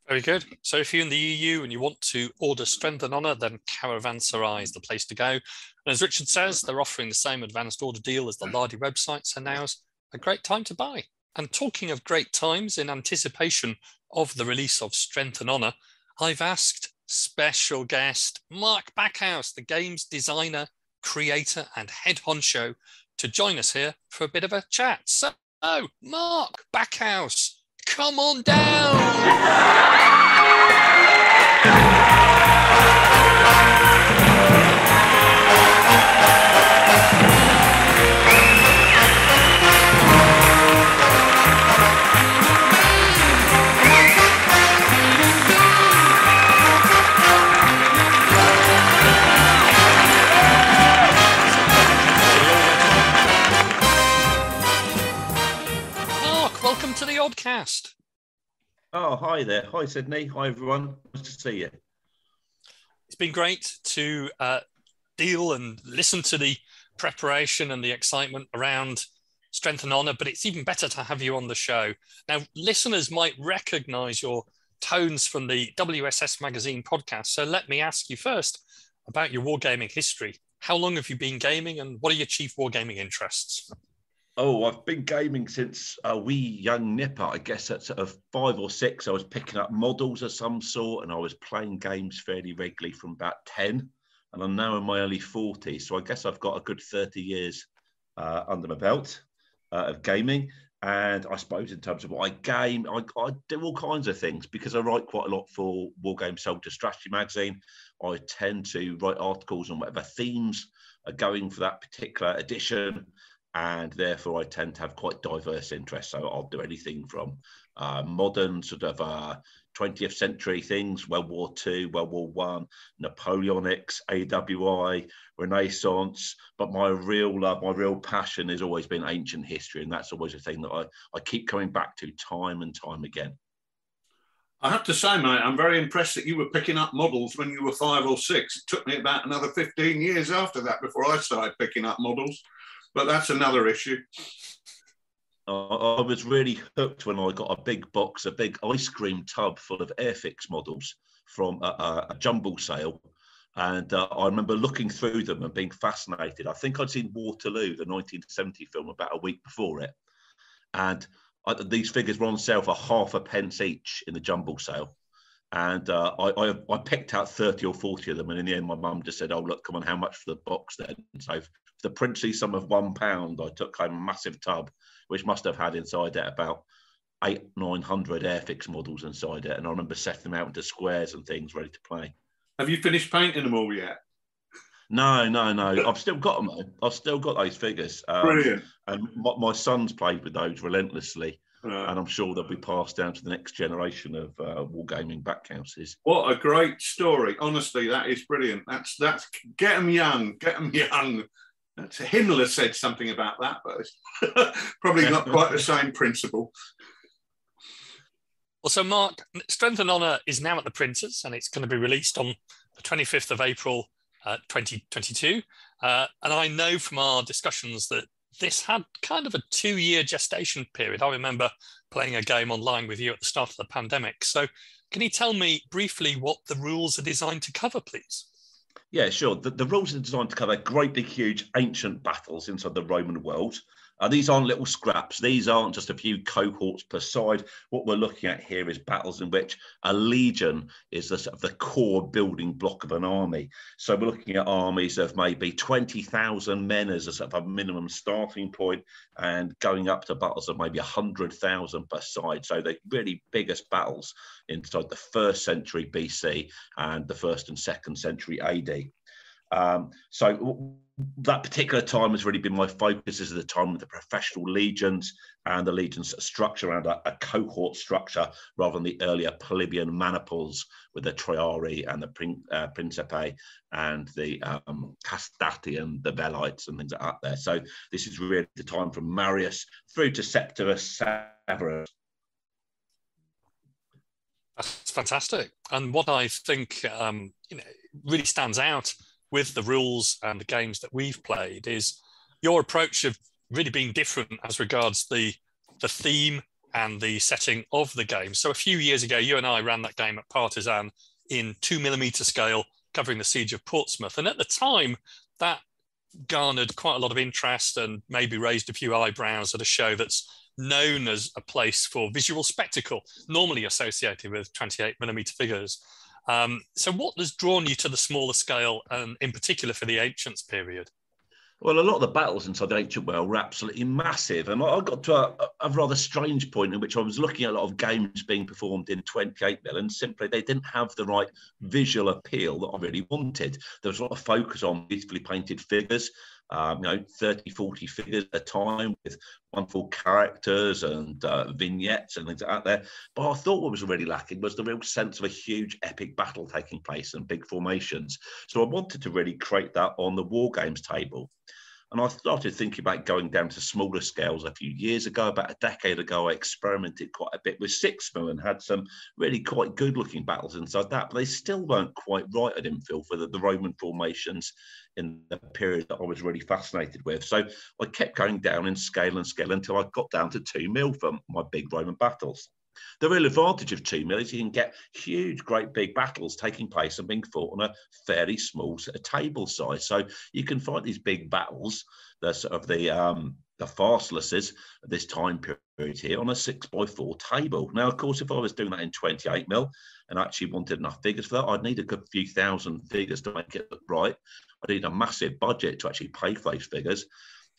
Very good. So if you're in the EU and you want to order Strength and Honour, then Caravanserai is the place to go. And as Richard says, they're offering the same advanced order deal as the Lardy website, so now's a great time to buy. And talking of great times, in anticipation of the release of Strength and Honour, I've asked special guest Mark Backhouse, the game's designer, creator and head honcho, to join us here for a bit of a chat. So, Mark Backhouse, come on down. Welcome to the Oddcast. Oh, hi there. Hi, Sydney. Hi, everyone. Nice to see you. It's been great to deal and listen to the preparation and the excitement around Strength and Honour, but it's even better to have you on the show. Now, listeners might recognise your tones from the WSS Magazine podcast, so let me ask you first about your wargaming history. How long have you been gaming and what are your chief wargaming interests? Oh, I've been gaming since a wee young nipper. I guess at sort of 5 or 6, I was picking up models of some sort and I was playing games fairly regularly from about 10. And I'm now in my early 40s. So I guess I've got a good 30 years under my belt of gaming. And I suppose in terms of what I game, I do all kinds of things because I write quite a lot for Wargame Soldier Strategy Magazine. I tend to write articles on whatever themes are going for that particular edition. And therefore, I tend to have quite diverse interests. So I'll do anything from modern sort of 20th century things, World War II, World War I, Napoleonics, AWI, Renaissance. But my real love, my real passion has always been ancient history. And that's always a thing that I keep coming back to time and time again. I have to say, mate, I'm very impressed that you were picking up models when you were 5 or 6. It took me about another 15 years after that before I started picking up models. But that's another issue. I was really hooked when I got a big box, a big ice cream tub full of Airfix models from a jumble sale. And I remember looking through them and being fascinated. I think I'd seen Waterloo, the 1970 film, about a week before it. And these figures were on sale for half a pence each in the jumble sale. And I picked out 30 or 40 of them. And in the end, my mum just said, oh, look, come on, how much for the box then? So for the princely sum of £1, I took home a massive tub, which must have had inside it about 800-900 Airfix models inside it. And I remember setting them out into squares and things ready to play. Have you finished painting them all yet? No. I've still got them, though. I've still got those figures. Brilliant. And my son's played with those relentlessly. And I'm sure they'll be passed down to the next generation of wargaming backhouses. What a great story. Honestly, that is brilliant. That's get them young, get them young. That's Himmler said something about that, but it's probably not quite the same principle. Well, so Mark, Strength and Honour is now at the printers and it's going to be released on the 25th of April 2022. And I know from our discussions that this had kind of a 2-year gestation period. I remember playing a game online with you at the start of the pandemic. So can you tell me briefly what the rules are designed to cover, please? Yeah, sure. The rules are designed to cover great big, huge ancient battles inside the Roman world. These aren't little scraps. These aren't just a few cohorts per side. What we're looking at here is battles in which a legion is the, sort of the core building block of an army. So we're looking at armies of maybe 20,000 men as a sort of a minimum starting point, and going up to battles of maybe 100,000 per side. So the really biggest battles inside the 1st century BC and the 1st and 2nd century AD. So that particular time has really been my focus. This is the time of the professional legions and the legions structure around a cohort structure rather than the earlier plebeian maniples with the triarii and the principae and the castati and the velites and things like that there. So this is really the time from Marius through to Septimus Severus. That's fantastic. And what I think really stands out with the rules and the games that we've played is your approach of really being different as regards the theme and the setting of the game. So a few years ago, you and I ran that game at Partisan in 2mm scale, covering the siege of Portsmouth. And at the time, that garnered quite a lot of interest and maybe raised a few eyebrows at a show that's known as a place for visual spectacle, normally associated with 28mm figures. So what has drawn you to the smaller scale, and in particular for the Ancients period? Well, a lot of the battles inside the ancient world were absolutely massive. And I got to a rather strange point in which I was looking at a lot of games being performed in 28mm, and simply they didn't have the right visual appeal that I really wanted. There was a lot of focus on beautifully painted figures, 30, 40 figures at a time with wonderful characters and vignettes and things like that there. But I thought what was really lacking was the real sense of a huge epic battle taking place and big formations. So I wanted to really create that on the war games table. And I started thinking about going down to smaller scales a few years ago. About a decade ago, I experimented quite a bit with 6mm and had some really quite good looking battles inside that, but they still weren't quite right, I didn't feel, for the Roman formations in the period that I was really fascinated with. So I kept going down in scale and scale until I got down to 2mm for my big Roman battles. The real advantage of 2mm is you can get huge, great big battles taking place and being fought on a fairly small table size. So you can fight these big battles, the sort of the Pharsaluses at this time period here, on a 6x4 table. Now, of course, if I was doing that in 28mm and actually wanted enough figures for that, I'd need a good few thousand figures to make it look right. I'd need a massive budget to actually pay for those figures.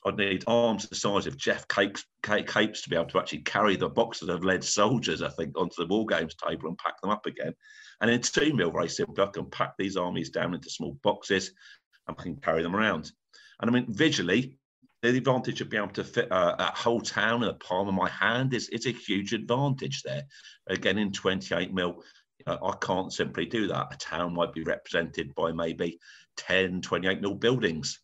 I'd need arms the size of Jeff Capes to be able to actually carry the boxes of lead soldiers, I think, onto the war games table and pack them up again. And in 2mm, very simply, I can pack these armies down into small boxes and I can carry them around. And I mean, visually, the advantage of being able to fit a whole town in the palm of my hand is a huge advantage there. Again, in 28mm, I can't simply do that. A town might be represented by maybe 10, 28mm buildings.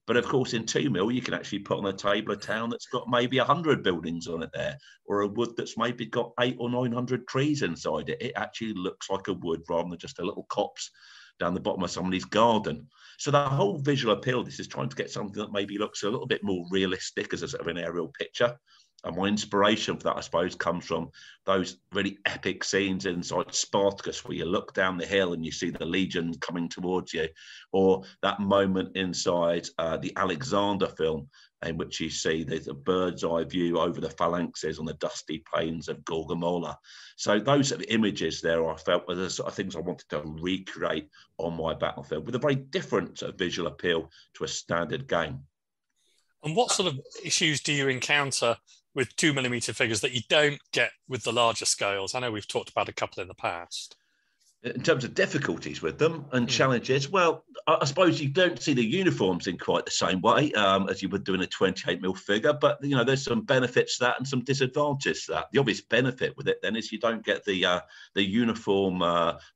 But of course, in 2mm, you can actually put on a table a town that's got maybe 100 buildings on it there, or a wood that's maybe got 800 or 900 trees inside it. It actually looks like a wood rather than just a little copse down the bottom of somebody's garden. So the whole visual appeal of this is trying to get something that maybe looks a little bit more realistic as a sort of an aerial picture. And my inspiration for that, I suppose, comes from those really epic scenes inside Spartacus where you look down the hill and you see the legion coming towards you, or that moment inside the Alexander film in which you see there's a bird's eye view over the phalanxes on the dusty plains of Gaugamela. So those sort of images there, I felt, were the sort of things I wanted to recreate on my battlefield with a very different sort of visual appeal to a standard game. And what sort of issues do you encounter with 2mm figures that you don't get with the larger scales? I know we've talked about a couple in the past. In terms of difficulties with them and challenges, well, I suppose you don't see the uniforms in quite the same way as you would do in a 28mm figure, but there's some benefits to that and some disadvantages to that. The obvious benefit with it then is you don't get the uniform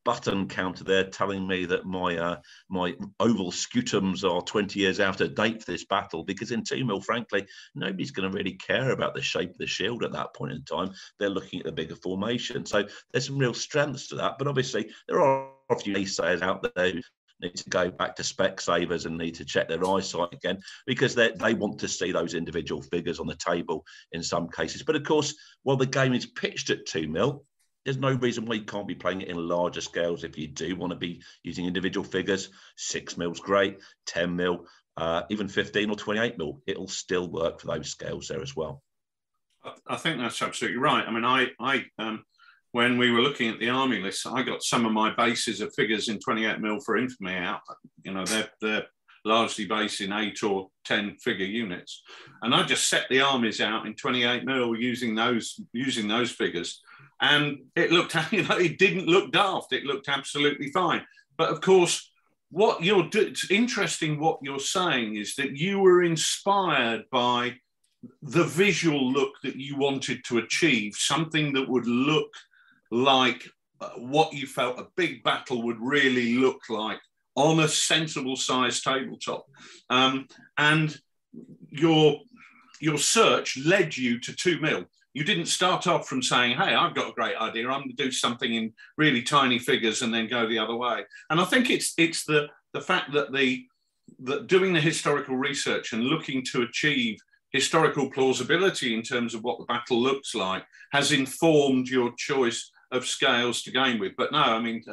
button counter there telling me that my oval scutums are 20 years out of date for this battle, because in 2mm, frankly, nobody's going to really care about the shape of the shield at that point in time. They're looking at the bigger formation. So there's some real strengths to that, but obviously there are a few naysayers out there who need to go back to Specsavers and need to check their eyesight again, because they want to see those individual figures on the table in some cases. But of course, while the game is pitched at 2mm, there's no reason why you can't be playing it in larger scales if you do want to be using individual figures. 6mm is great, 10mm, even 15 or 28 mil, it'll still work for those scales there as well. I think that's absolutely right. I mean, I when we were looking at the army list, I got some of my bases of figures in 28 mil for infantry out. You know, they're largely based in 8 or 10 figure units, and I just set the armies out in 28 mil using those figures, and it looked, you know, it didn't look daft. It looked absolutely fine. But of course, it's interesting what you're saying is that you were inspired by the visual look that you wanted to achieve, something that would look like what you felt a big battle would really look like on a sensible size tabletop. And your search led you to 2 mil. You didn't start off from saying, hey, I've got a great idea, I'm going to do something in really tiny figures and then go the other way. And I think it's the fact that that doing the historical research and looking to achieve historical plausibility in terms of what the battle looks like has informed your choice of scales to game with. But no, I mean,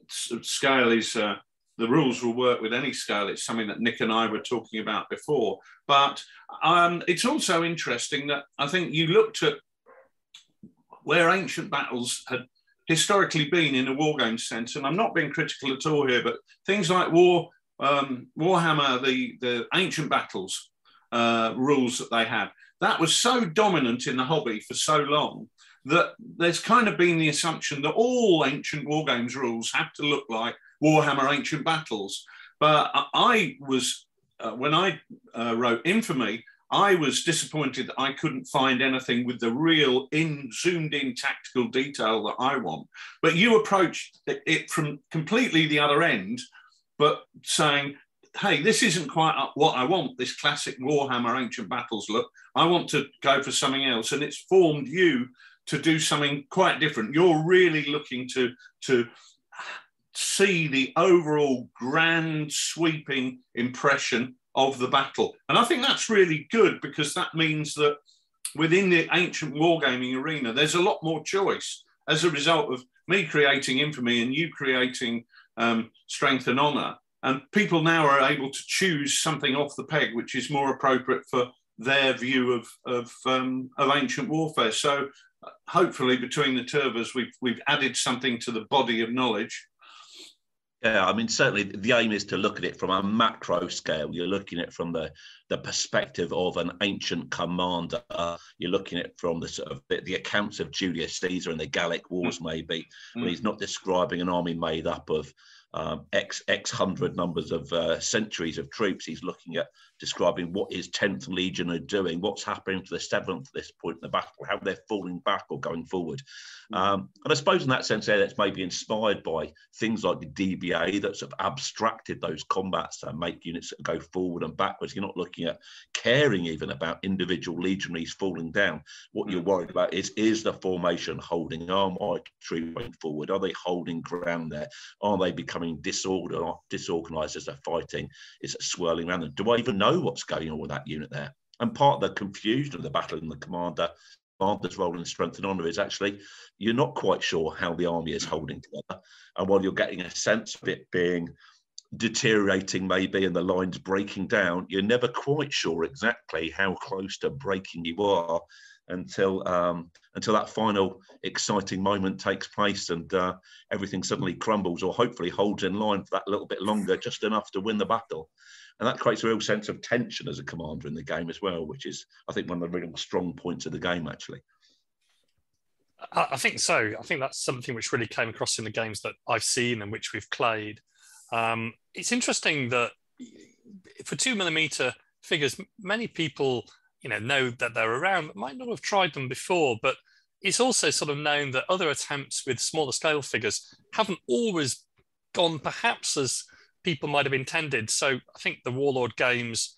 scale is, the rules will work with any scale. It's something that Nick and I were talking about before. But it's also interesting that I think you looked at where ancient battles had historically been in a wargame sense, and I'm not being critical at all here, but things like Warhammer, the ancient battles rules that they had, that was so dominant in the hobby for so long that there's kind of been the assumption that all ancient wargames rules have to look like Warhammer Ancient Battles. But I was, when I wrote Infamy, I was disappointed that I couldn't find anything with the real zoomed in tactical detail that I want. But you approached it from completely the other end, but saying, hey, this isn't quite what I want, this classic Warhammer Ancient Battles look. I want to go for something else. And it's formed you to do something quite different. You're really looking to see the overall grand sweeping impression of the battle. And I think that's really good, because that means that within the ancient wargaming arena, there's a lot more choice as a result of me creating Infamy and you creating Strength and Honor. And people now are able to choose something off the peg, which is more appropriate for their view of ancient warfare. So hopefully between the two of us, we've added something to the body of knowledge. Yeah, I mean, certainly the aim is to look at it from a macro scale. You're looking at it from the perspective of an ancient commander. You're looking at it from the sort of the accounts of Julius Caesar and the Gallic Wars, maybe, when he's not describing an army made up of X hundred numbers of centuries of troops. He's looking at describing what his 10th Legion are doing, what's happening to the 7th at this point in the battle, how they're falling back or going forward. And I suppose in that sense there, that's maybe inspired by things like the DBA that sort of abstracted those combats and make units that go forward and backwards. You're not looking at caring even about individual legionaries falling down. What you're worried about is the formation holding? Are my troops going forward? Are they holding ground there? Are they becoming disorganized as they're fighting? Is it swirling around them? Do I even know what's going on with that unit there? And part of the confusion of the battle in the commander's role in Strength and Honor is actually you're not quite sure how the army is holding together. And while you're getting a sense of it being deteriorating maybe and the lines breaking down, you're never quite sure exactly how close to breaking you are until that final exciting moment takes place and everything suddenly crumbles or hopefully holds in line for that little bit longer, just enough to win the battle. And that creates a real sense of tension as a commander in the game as well, which is, I think, one of the real strong points of the game, actually. I think so. I think that's something which really came across in the games that I've seen and which we've played. It's interesting that for 2mm figures, many people know that they're around, but might not have tried them before. But it's also sort of known that other attempts with smaller scale figures haven't always gone perhaps as people might have intended. So I think the Warlord games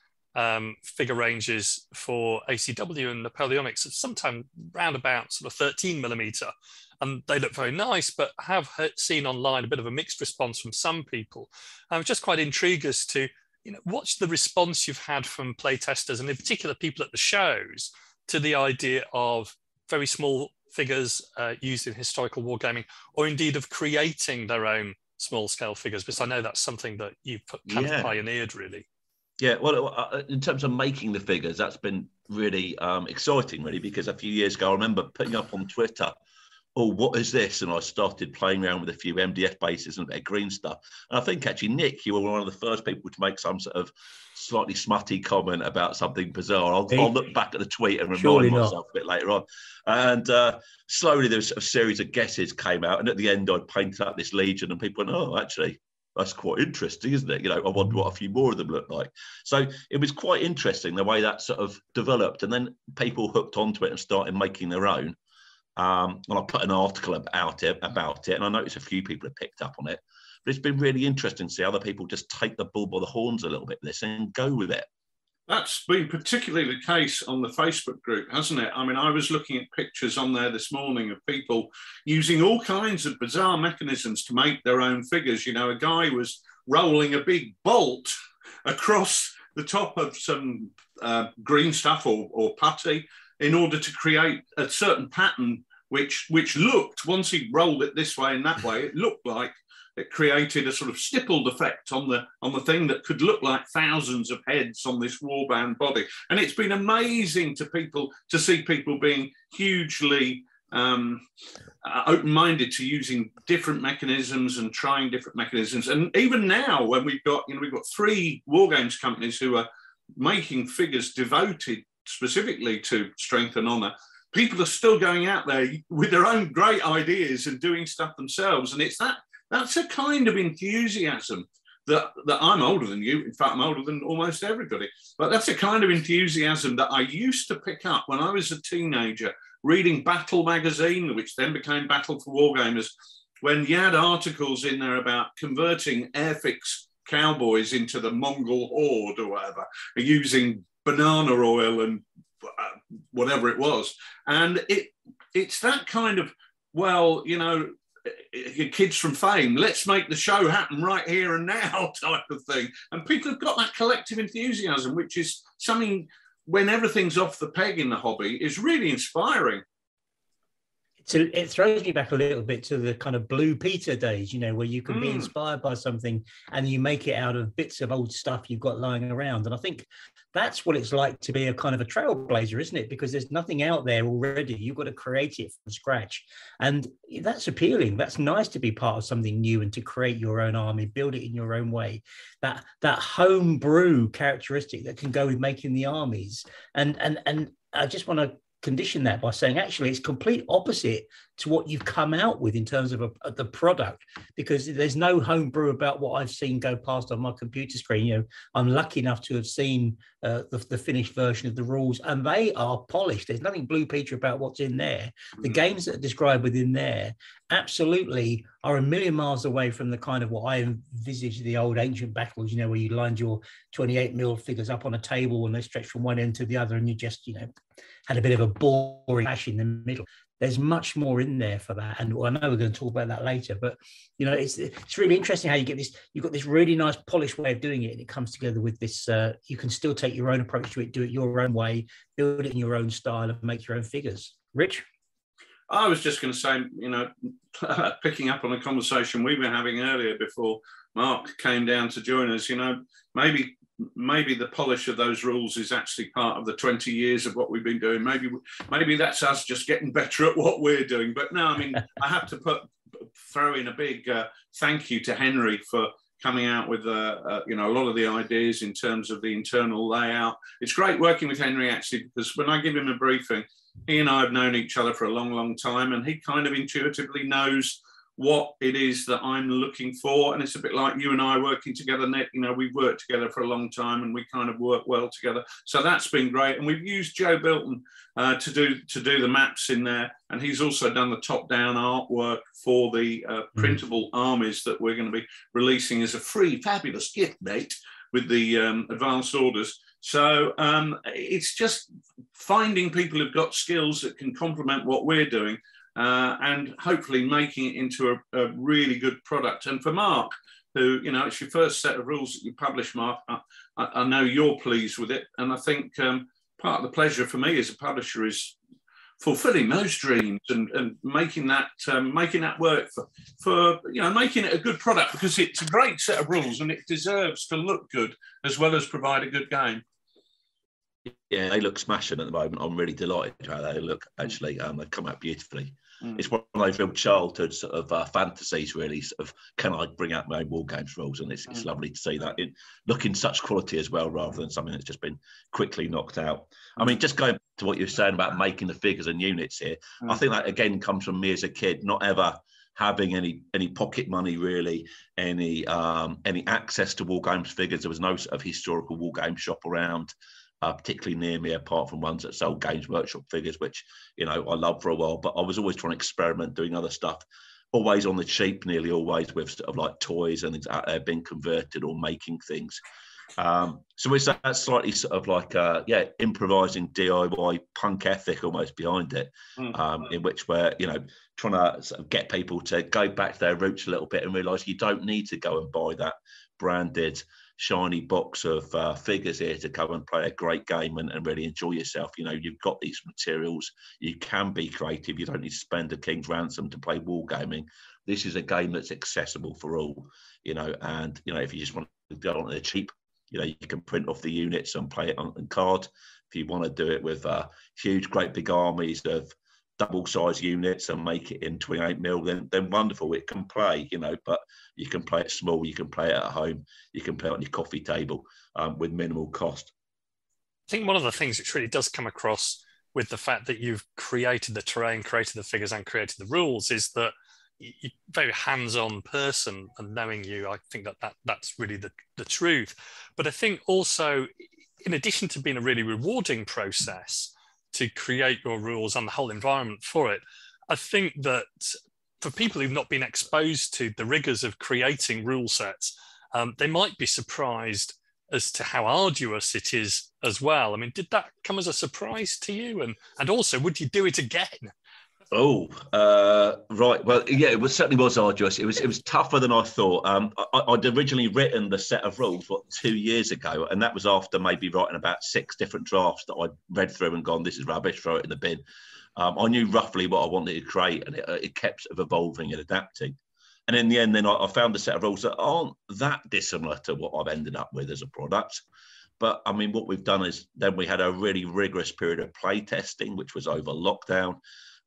figure ranges for ACW and Napoleonics are sometimes round about sort of 13mm, and they look very nice, but have seen online a bit of a mixed response from some people. I'm just quite intrigued as to what's the response you've had from playtesters, and in particular people at the shows, to the idea of very small figures used in historical wargaming, or indeed of creating their own small scale figures, because I know that's something that you've kind of pioneered, really. Yeah, well, in terms of making the figures, that's been really exciting, really, because a few years ago, I remember putting up on Twitter, oh, what is this? And I started playing around with a few MDF bases and a bit of green stuff. And I think actually, Nick, you were one of the first people to make some sort of slightly smutty comment about something bizarre. I'll look back at the tweet and remind myself a bit later on. And slowly there was a series of guesses came out. And at the end, I'd painted up this legion and people went, oh, actually, that's quite interesting, isn't it? You know, I wonder what a few more of them look like. So it was quite interesting the way that sort of developed. And then people hooked onto it and started making their own. And I put an article about it, and I noticed a few people have picked up on it. But it's been really interesting to see other people just take the bull by the horns a little bit with this and go with it. That's been particularly the case on the Facebook group, hasn't it? I mean, I was looking at pictures on there this morning of people using all kinds of bizarre mechanisms to make their own figures. You know, a guy was rolling a big bolt across the top of some green stuff or putty in order to create a certain pattern, which looked, once he rolled it this way and that way, it looked like it created a sort of stippled effect on the thing that could look like thousands of heads on this warband body. And it's been amazing to see people being hugely open-minded to using different mechanisms and trying different mechanisms. And even now, when we've got 3 wargames companies who are making figures devoted specifically to strength and honor, people are still going out there with their own great ideas and doing stuff themselves. And that's a kind of enthusiasm that I'm older than you. In fact, I'm older than almost everybody. But that's a kind of enthusiasm that I used to pick up when I was a teenager, reading Battle magazine, which then became Battle for Wargamers, when you had articles in there about converting Airfix cowboys into the Mongol horde or whatever, using banana oil and whatever it was. And it's that kind of, well, you know, your kids from fame, let's make the show happen right here and now type of thing. And people have got that collective enthusiasm, which is something, when everything's off the peg in the hobby, is really inspiring. So it throws me back a little bit to the kind of Blue Peter days, you know, where you can be inspired by something and you make it out of bits of old stuff you've got lying around. And I think that's what it's like to be a kind of a trailblazer, isn't it? Because there's nothing out there already. You've got to create it from scratch. And that's appealing. That's nice to be part of something new and to create your own army, build it in your own way. That home brew characteristic that can go with making the armies. And I just want to condition that by saying actually it's complete opposite to what you've come out with in terms of the product, because there's no homebrew about what I've seen go past on my computer screen. You know, I'm lucky enough to have seen the finished version of the rules, and they are polished. There's nothing Blue Peter about what's in there. The games that are described within there absolutely are a million miles away from the kind of what I envisage the old ancient battles, you know, where you lined your 28mm figures up on a table and they stretch from one end to the other and you just, you know, had a bit of a boring clash in the middle. There's much more in there for that. And I know we're going to talk about that later, but, you know, it's really interesting how you get this, you've got this really nice polished way of doing it. And it comes together with this, you can still take your own approach to it, do it your own way, build it in your own style and make your own figures. Rich? I was just going to say, you know, picking up on a conversation we were having earlier before Mark came down to join us, you know, maybe the polish of those rules is actually part of the 20 years of what we've been doing. Maybe that's us just getting better at what we're doing. But no, I mean, I have to throw in a big thank you to Henry for coming out with you know, a lot of the ideas in terms of the internal layout. It's great working with Henry actually, because when I give him a briefing, he and I have known each other for a long, long time, and he kind of intuitively knows what it is that I'm looking for. And it's a bit like you and I working together, Nick. You know, we've worked together for a long time and we kind of work well together. So that's been great. And we've used Joe Bilton to do the maps in there. And he's also done the top-down artwork for the printable armies that we're going to be releasing as a free, fabulous gift, mate, with the advanced orders. So it's just finding people who've got skills that can complement what we're doing, and hopefully making it into a really good product. And for Mark, who, you know, it's your first set of rules that you publish, Mark, I know you're pleased with it. And I think part of the pleasure for me as a publisher is fulfilling those dreams and making that work for making it a good product, because it's a great set of rules and it deserves to look good as well as provide a good game. Yeah, they look smashing at the moment. I'm really delighted how they look, actually. They've come out beautifully. It's one of those real childhood sort of fantasies, really, sort of, can I bring out my own war games rules? And it's lovely to see that look in such quality as well, rather than something that's just been quickly knocked out. I mean, just going back to what you were saying about making the figures and units here, I think that, again, comes from me as a kid, not ever having any pocket money, really, any access to war games figures. There was no sort of historical war game shop around, particularly near me, apart from ones that sold Games Workshop figures, which, I loved for a while. But I was always trying to experiment, doing other stuff, always on the cheap, nearly always, with sort of like toys and things out there being converted or making things. So it's that slightly sort of like, improvising DIY punk ethic almost behind it, in which we're, trying to sort of get people to go back to their roots a little bit and realise you don't need to go and buy that branded shiny box of figures here to come and play a great game and really enjoy yourself. You've got these materials, you can be creative, you don't need to spend a king's ransom to play wargaming. This is a game that's accessible for all, and if you just want to go on the cheap, you can print off the units and play it on card. If you want to do it with huge, great big armies of double-size units and make it in 28mm, then wonderful, it can play, but you can play it small, you can play it at home, you can play it on your coffee table with minimal cost. I think one of the things which really does come across with the fact that you've created the terrain, created the figures and created the rules is that you're a very hands-on person, and knowing you, I think that's really the truth. But I think also, in addition to being a really rewarding process to create your rules and the whole environment for it, I think that for people who've not been exposed to the rigors of creating rule sets, they might be surprised as to how arduous it is as well. I mean, did that come as a surprise to you? And also, would you do it again? Oh, right. Well, yeah, it certainly was arduous. It was tougher than I thought. I'd originally written the set of rules 2 years ago, and that was after maybe writing about 6 different drafts that I'd read through and gone, this is rubbish, throw it in the bin. I knew roughly what I wanted to create, and it kept sort of evolving and adapting. And in the end, then I found a set of rules that aren't that dissimilar to what I've ended up with as a product. But I mean, what we've done is then we had a really rigorous period of play testing, which was over lockdown.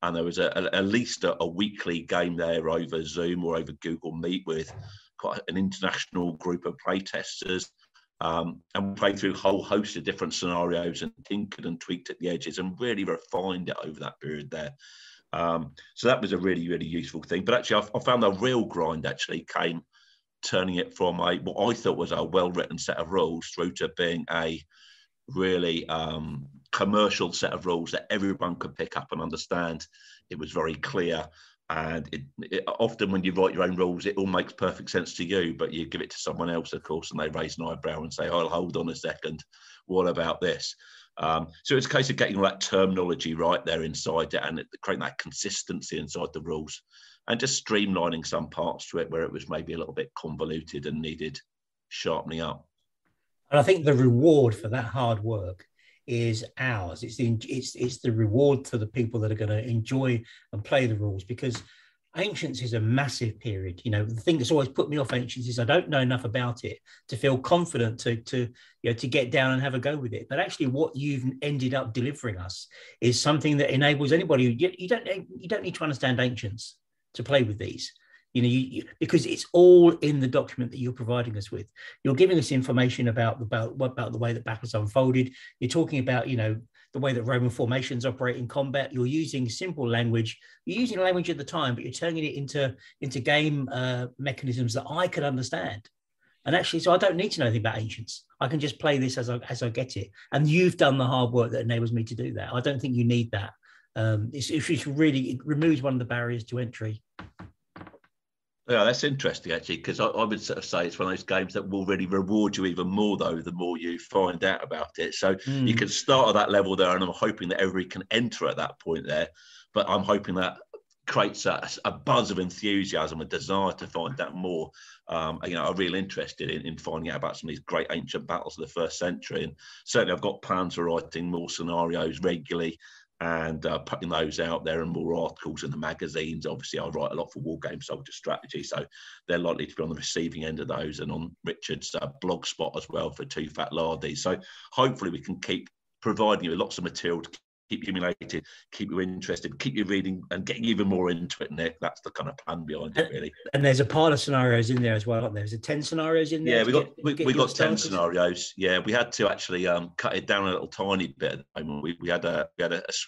And there was at least a weekly game there over Zoom or over Google Meet with quite an international group of playtesters. And we played through a whole host of different scenarios and tinkered and tweaked at the edges and really refined it over that period there. So that was a really, really useful thing. But actually, I found the real grind actually came turning it from what I thought was a well-written set of rules through to being a really commercial set of rules that everyone could pick up and understand. It was very clear, and it often when you write your own rules, it all makes perfect sense to you, but you give it to someone else, of course, and they raise an eyebrow and say, "Oh, hold on a second, what about this?" So it's a case of getting all that terminology right there inside it and creating that consistency inside the rules, and just streamlining some parts to it where it was maybe a little bit convoluted and needed sharpening up. And I think the reward for that hard work is ours. It's the reward for the people that are going to enjoy and play the rules, because Ancients is a massive period. The thing that's always put me off Ancients is I don't know enough about it to feel confident to get down and have a go with it. But actually, what you've ended up delivering us is something that enables anybody. You don't need to understand Ancients to play with these. Because it's all in the document that you're providing us with. You're giving us information about the way that battles unfolded. You're talking about, the way that Roman formations operate in combat. You're using simple language. You're using language at the time, but you're turning it into game mechanisms that I can understand. And actually, so I don't need to know anything about Ancients. I can just play this as I get it. And you've done the hard work that enables me to do that. I don't think you need that. It removes one of the barriers to entry. Yeah, that's interesting, actually, because I would sort of say it's one of those games that will really reward you even more, though, the more you find out about it. So you can start at that level there, and I'm hoping that everybody can enter at that point there. But I'm hoping that creates a buzz of enthusiasm, a desire to find out more. I'm really interested in finding out about some of these great ancient battles of the 1st century. And certainly I've got plans for writing more scenarios regularly. and putting those out there and more articles in the magazines. Obviously, I write a lot for War Game Soldier Strategy, so they're likely to be on the receiving end of those, and on Richard's blog spot as well for TooFatLardies. So hopefully we can keep providing you with lots of material to keep you stimulated, keep you interested, keep you reading and getting even more into it, Nick. That's the kind of plan behind it, really. And there's a pile of scenarios in there as well, aren't there? There's 10 scenarios in there. Yeah, we got 10 scenarios. Yeah, we had to actually cut it down a little tiny bit at the moment. We had a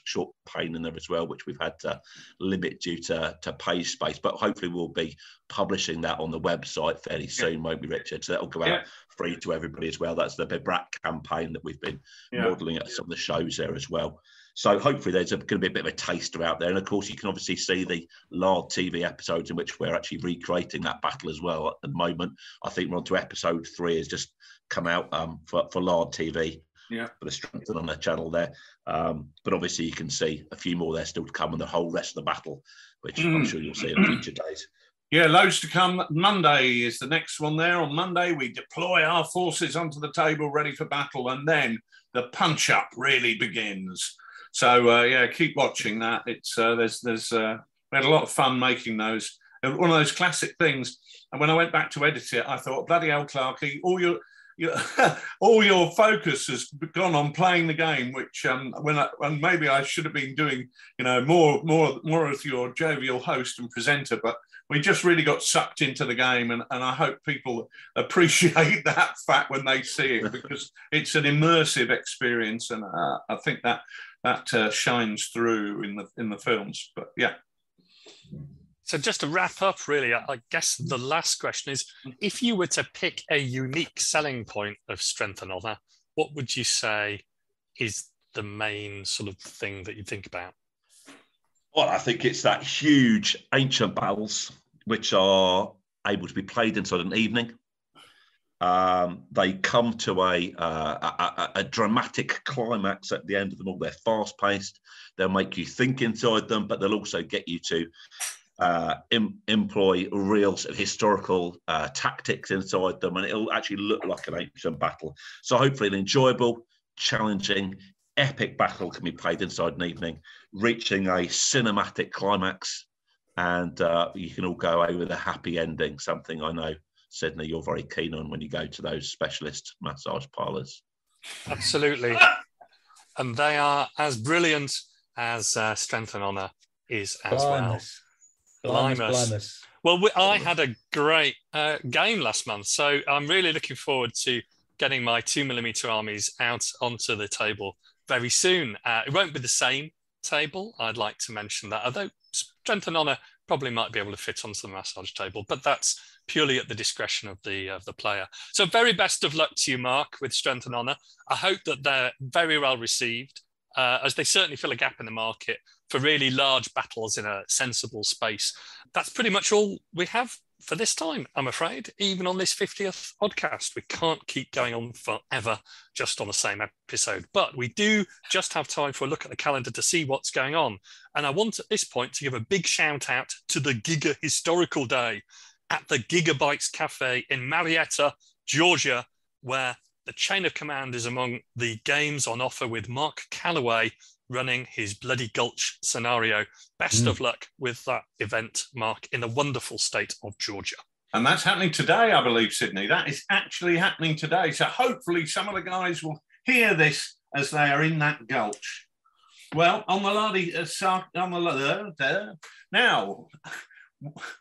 short pane in there as well, which we've had to limit due to page space. But hopefully we'll be publishing that on the website fairly soon, won't we, Richard? So that'll go out free to everybody as well. That's the Bibrat campaign that we've been modelling at some of the shows there as well. So hopefully there's going to be a bit of a taster out there. And of course, you can obviously see the Lard TV episodes in which we're actually recreating that battle as well at the moment. I think we're on to episode 3 has just come out for Lard TV. Yeah, for the Strength on their channel there. But obviously you can see a few more there still to come and the whole rest of the battle, which I'm sure you'll see in future days. Yeah, loads to come. Monday is the next one there. On Monday, we deploy our forces onto the table ready for battle, and then the punch-up really begins. So, yeah, keep watching that. It's we had a lot of fun making those. One of those classic things. And when I went back to edit it, I thought, bloody hell, Clarky, all your focus has gone on playing the game, which when maybe I should have been doing, more as your jovial host and presenter, but we just really got sucked into the game, and I hope people appreciate that fact when they see it, because it's an immersive experience, and I think that shines through in the films. But yeah. So just to wrap up, really, I guess the last question is, if you were to pick a unique selling point of Strength and Honour, what would you say is the main sort of thing that you think about? Well, I think it's that huge ancient battles which are able to be played inside an evening. They come to a dramatic climax at the end of them all. They're fast-paced. They'll make you think inside them, but they'll also get you to employ real sort of historical tactics inside them, and it'll actually look like an ancient battle. So hopefully an enjoyable, challenging, epic battle can be played inside an evening, reaching a cinematic climax, and you can all go away with a happy ending, something I know, Sydney, you're very keen on when you go to those specialist massage parlours. Absolutely. And they are as brilliant as Strength and Honour is as well. Blimus. Well, I had a great game last month, so I'm really looking forward to getting my 2mm armies out onto the table very soon. It won't be the same table, I'd like to mention that, although Strength and Honour probably might be able to fit onto the massage table, but that's purely at the discretion of the player. So very best of luck to you, Mark, with Strength and Honour. I hope that they're very well received, as they certainly fill a gap in the market for really large battles in a sensible space. That's pretty much all we have for this time, I'm afraid. Even on this 50th Oddcast, we can't keep going on forever just on the same episode. But we do just have time for a look at the calendar to see what's going on. And I want at this point to give a big shout out to the Giga Historical Day at the Gigabytes Cafe in Marietta, Georgia, where the chain of command is among the games on offer, with Mark Calloway running his Bloody Gulch scenario. Best of luck with that event, Mark, in the wonderful state of Georgia. And that's happening today, I believe, Sydney. That is actually happening today. So hopefully some of the guys will hear this as they are in that gulch. Well, on the Lardy, now,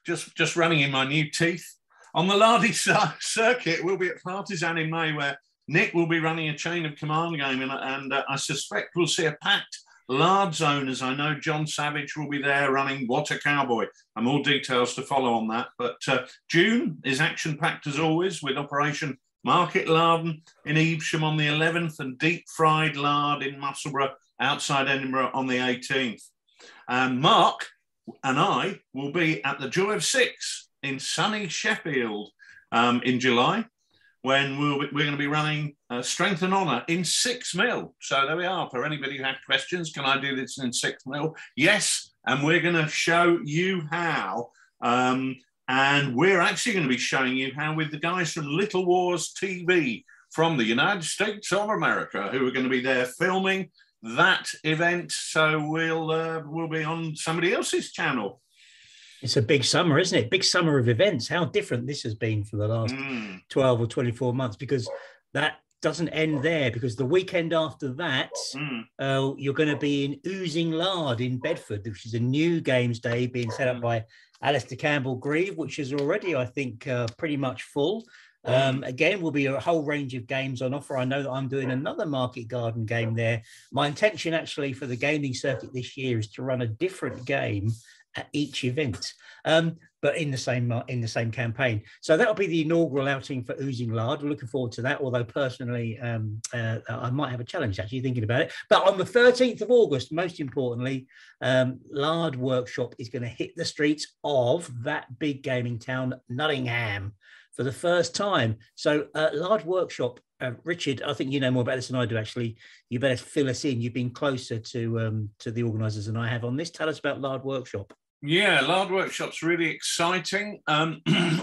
just running in my new teeth. On the Lardy circuit, we'll be at Partisan in May, where Nick will be running a chain of command game, and I suspect we'll see a packed Lard zone, as I know John Savage will be there running What a Cowboy, and more details to follow on that. But June is action-packed as always, with Operation Market Larden in Evesham on the 11th and Deep Fried Lard in Musselburgh outside Edinburgh on the 18th. And Mark and I will be at the Joy of Six in sunny Sheffield in July, when we're going to be running Strength and Honour in 6mm. So there we are. For anybody who had questions, can I do this in 6mm? Yes, and we're going to show you how. And we're actually going to be showing you how with the guys from Little Wars TV from the United States of America, who are going to be there filming that event. So we'll be on somebody else's channel. It's a big summer, isn't it? Big summer of events. How different this has been for the last 12 or 24 months, because that doesn't end there, because the weekend after that, you're going to be in Oozing Lard in Bedford, which is a new games day being set up by Alistair Campbell-Grieve, which is already, I think, pretty much full. Again, will be a whole range of games on offer. I know that I'm doing another Market Garden game there. My intention actually for the gaming circuit this year is to run a different game at each event, but in the same campaign. So that'll be the inaugural outing for Oozing Lard. We're looking forward to that, although personally I might have a challenge actually thinking about it. But on the 13th of August, most importantly, Lard Workshop is going to hit the streets of that big gaming town, Nottingham, for the first time. So Lard Workshop, Richard, I think you know more about this than I do, actually. You better fill us in. You've been closer to the organisers than I have on this. Tell us about Lard Workshop. Yeah, Lard Workshop's really exciting.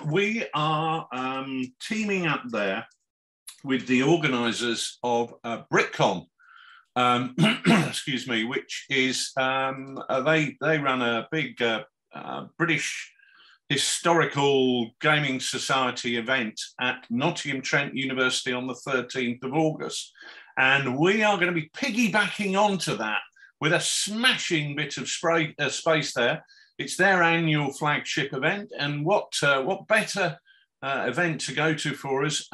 We are teaming up there with the organisers of BritCon, excuse me, which is, they run a big British Historical Gaming Society event at Nottingham Trent University on the 13th of August. And we are going to be piggybacking onto that with a smashing bit of space there. It's their annual flagship event. And what better event to go to for us?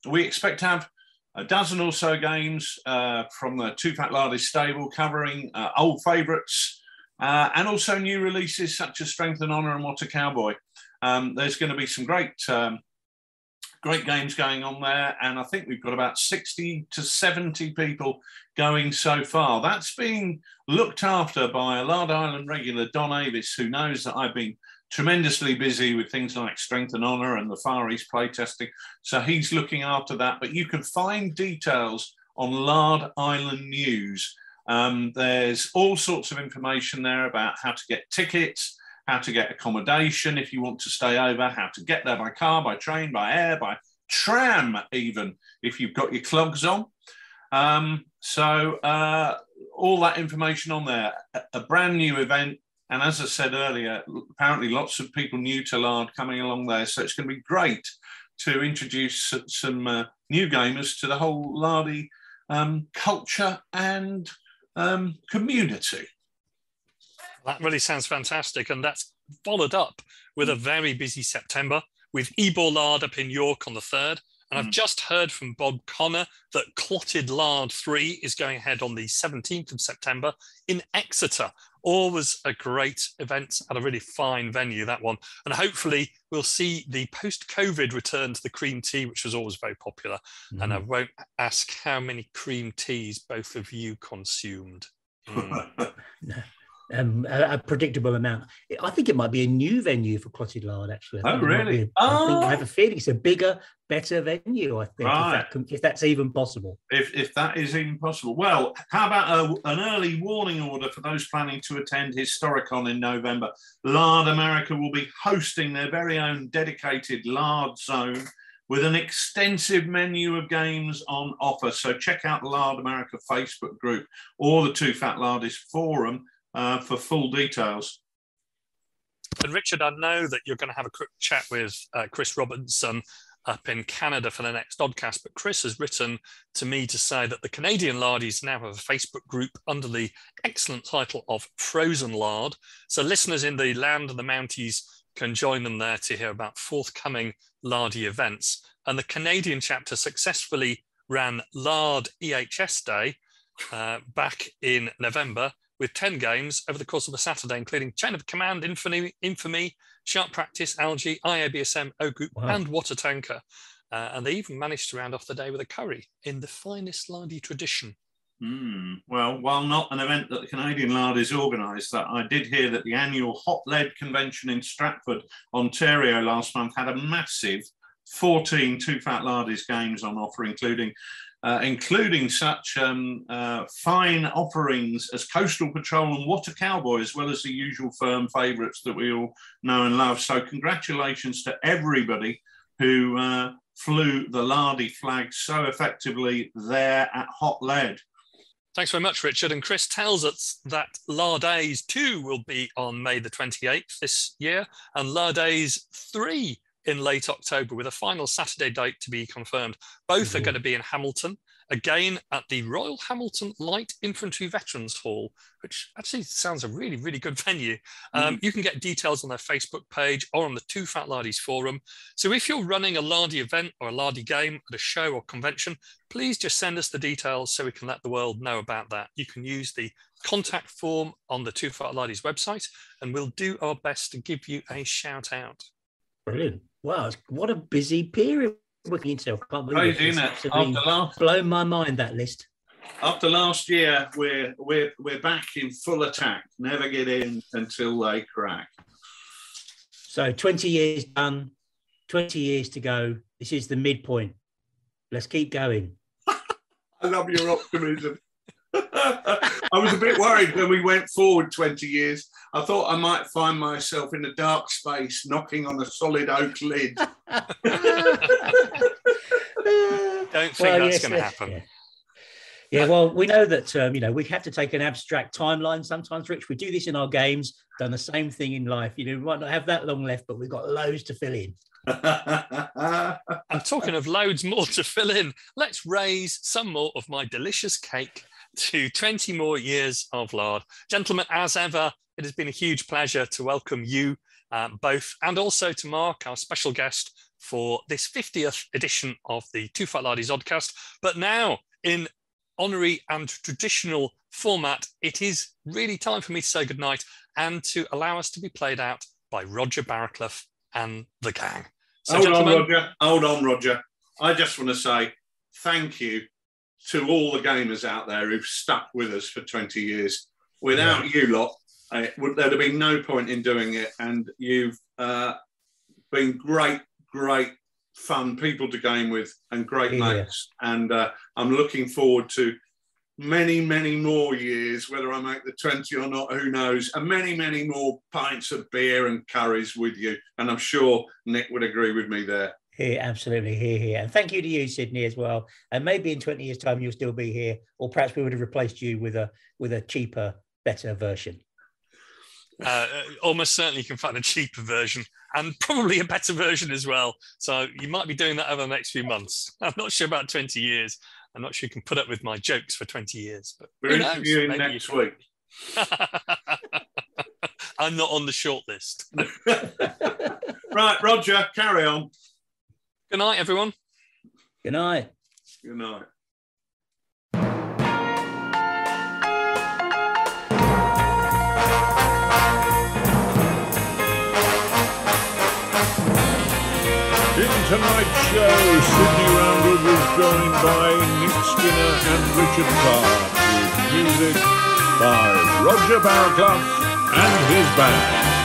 We expect to have a dozen or so games from the TooFatLardies stable covering old favourites, and also new releases such as Strength and Honour and What a Cowboy. There's going to be some great games going on there, and I think we've got about 60 to 70 people going so far. That's being looked after by a Lard Island regular, Don Avis, who knows that I've been tremendously busy with things like Strength and Honour and the Far East playtesting, so he's looking after that. But you can find details on Lard Island News. There's all sorts of information there about how to get tickets, how to get accommodation if you want to stay over, how to get there by car, by train, by air, by tram even, if you've got your clogs on. So all that information on there, a brand new event. And as I said earlier, apparently lots of people new to Lard coming along there. So it's going to be great to introduce some new gamers to the whole Lardy culture and community. That really sounds fantastic, and that's followed up with a very busy September with Ebor Lard up in York on the 3rd. And I've just heard from Bob Connor that Clotted Lard 3 is going ahead on the 17th of September in Exeter. Always a great event at a really fine venue, that one. And hopefully we'll see the post-COVID return to the cream tea, which was always very popular. And I won't ask how many cream teas both of you consumed. A predictable amount. I think it might be a new venue for Clotted Lard, actually. Oh, really? I have a feeling it's a bigger, better venue, I think, right. if that's even possible. If that is even possible. Well, how about an early warning order for those planning to attend Historicon in November? Lard America will be hosting their very own dedicated Lard zone with an extensive menu of games on offer. So check out the Lard America Facebook group or the TooFatLardies forum for full details. And Richard, I know that you're going to have a quick chat with Chris Robinson up in Canada for the next Oddcast, but Chris has written to me to say that the Canadian Lardies now have a Facebook group under the excellent title of Frozen Lard. So listeners in the land and the Mounties can join them there to hear about forthcoming Lardy events. And the Canadian chapter successfully ran Lard EHS Day back in November, with 10 games over the course of the Saturday, including Chain of Command, Infamy, Sharp Practice, Algae, IABSM, O-Group, and Water Tanker. And they even managed to round off the day with a curry in the finest Lardy tradition. Well, while not an event that the Canadian Lardies organised, that I did hear that the annual Hot Lead convention in Stratford, Ontario last month had a massive 14 TooFatLardies games on offer, including such fine offerings as Coastal Patrol and What a Cowboy, as well as the usual firm favourites that we all know and love. So congratulations to everybody who flew the Lardy flag so effectively there at Hot Lead. Thanks very much, Richard. And Chris tells us that Lardays 2 will be on May the 28th this year, and Lardays 3 in late October, with a final Saturday date to be confirmed. Both are going to be in Hamilton, again at the Royal Hamilton Light Infantry Veterans Hall, which actually sounds a really, really good venue. You can get details on their Facebook page or on the TooFatLardies forum. So if you're running a Lardy event or a Lardy game at a show or convention, please just send us the details so we can let the world know about that. You can use the contact form on the TooFatLardies website, and we'll do our best to give you a shout out. Brilliant. Wow, what a busy period looking into. I can't believe Crazy, isn't it? Blown my mind, that list. After last year, we're back in full attack. Never get in until they crack. So 20 years done, 20 years to go. This is the midpoint. Let's keep going. I love your optimism. I was a bit worried when we went forward 20 years. I thought I might find myself in a dark space knocking on a solid oak lid. Don't think that's going to happen. Yeah, well, we know that, we have to take an abstract timeline sometimes, Rich. We do this in our games, done the same thing in life. We might not have that long left, but we've got loads to fill in. I'm talking of loads more to fill in. Let's raise some more of my delicious cake to 20 more years of Lard. Gentlemen, as ever, it has been a huge pleasure to welcome you both, and also to Mark, our special guest, for this 50th edition of the TooFatLardies Oddcast. But now, in honorary and traditional format, it is really time for me to say goodnight and to allow us to be played out by Roger Barraclough and the gang. So, Hold on, Roger. I just want to say thank you to all the gamers out there who've stuck with us for 20 years. Without you lot, there'd have been no point in doing it. And you've been great fun people to game with and great mates. And I'm looking forward to many more years, whether I make the 20 or not, who knows, and many more pints of beer and curries with you. And I'm sure Nick would agree with me there. Here, absolutely, here. And thank you to you, Sydney, as well. And maybe in 20 years' time, you'll still be here, or perhaps we would have replaced you with a cheaper, better version. Almost certainly you can find a cheaper version and probably a better version as well. So you might be doing that over the next few months. I'm not sure about 20 years. I'm not sure you can put up with my jokes for 20 years. But we're interviewing next week. I'm not on the short list. Right, Roger, carry on. Good night, everyone. Good night. Good night. In tonight's show, Sydney Roundwood was joined by Nick Skinner and Richard Clark, with music by Roger Barraclough and his band.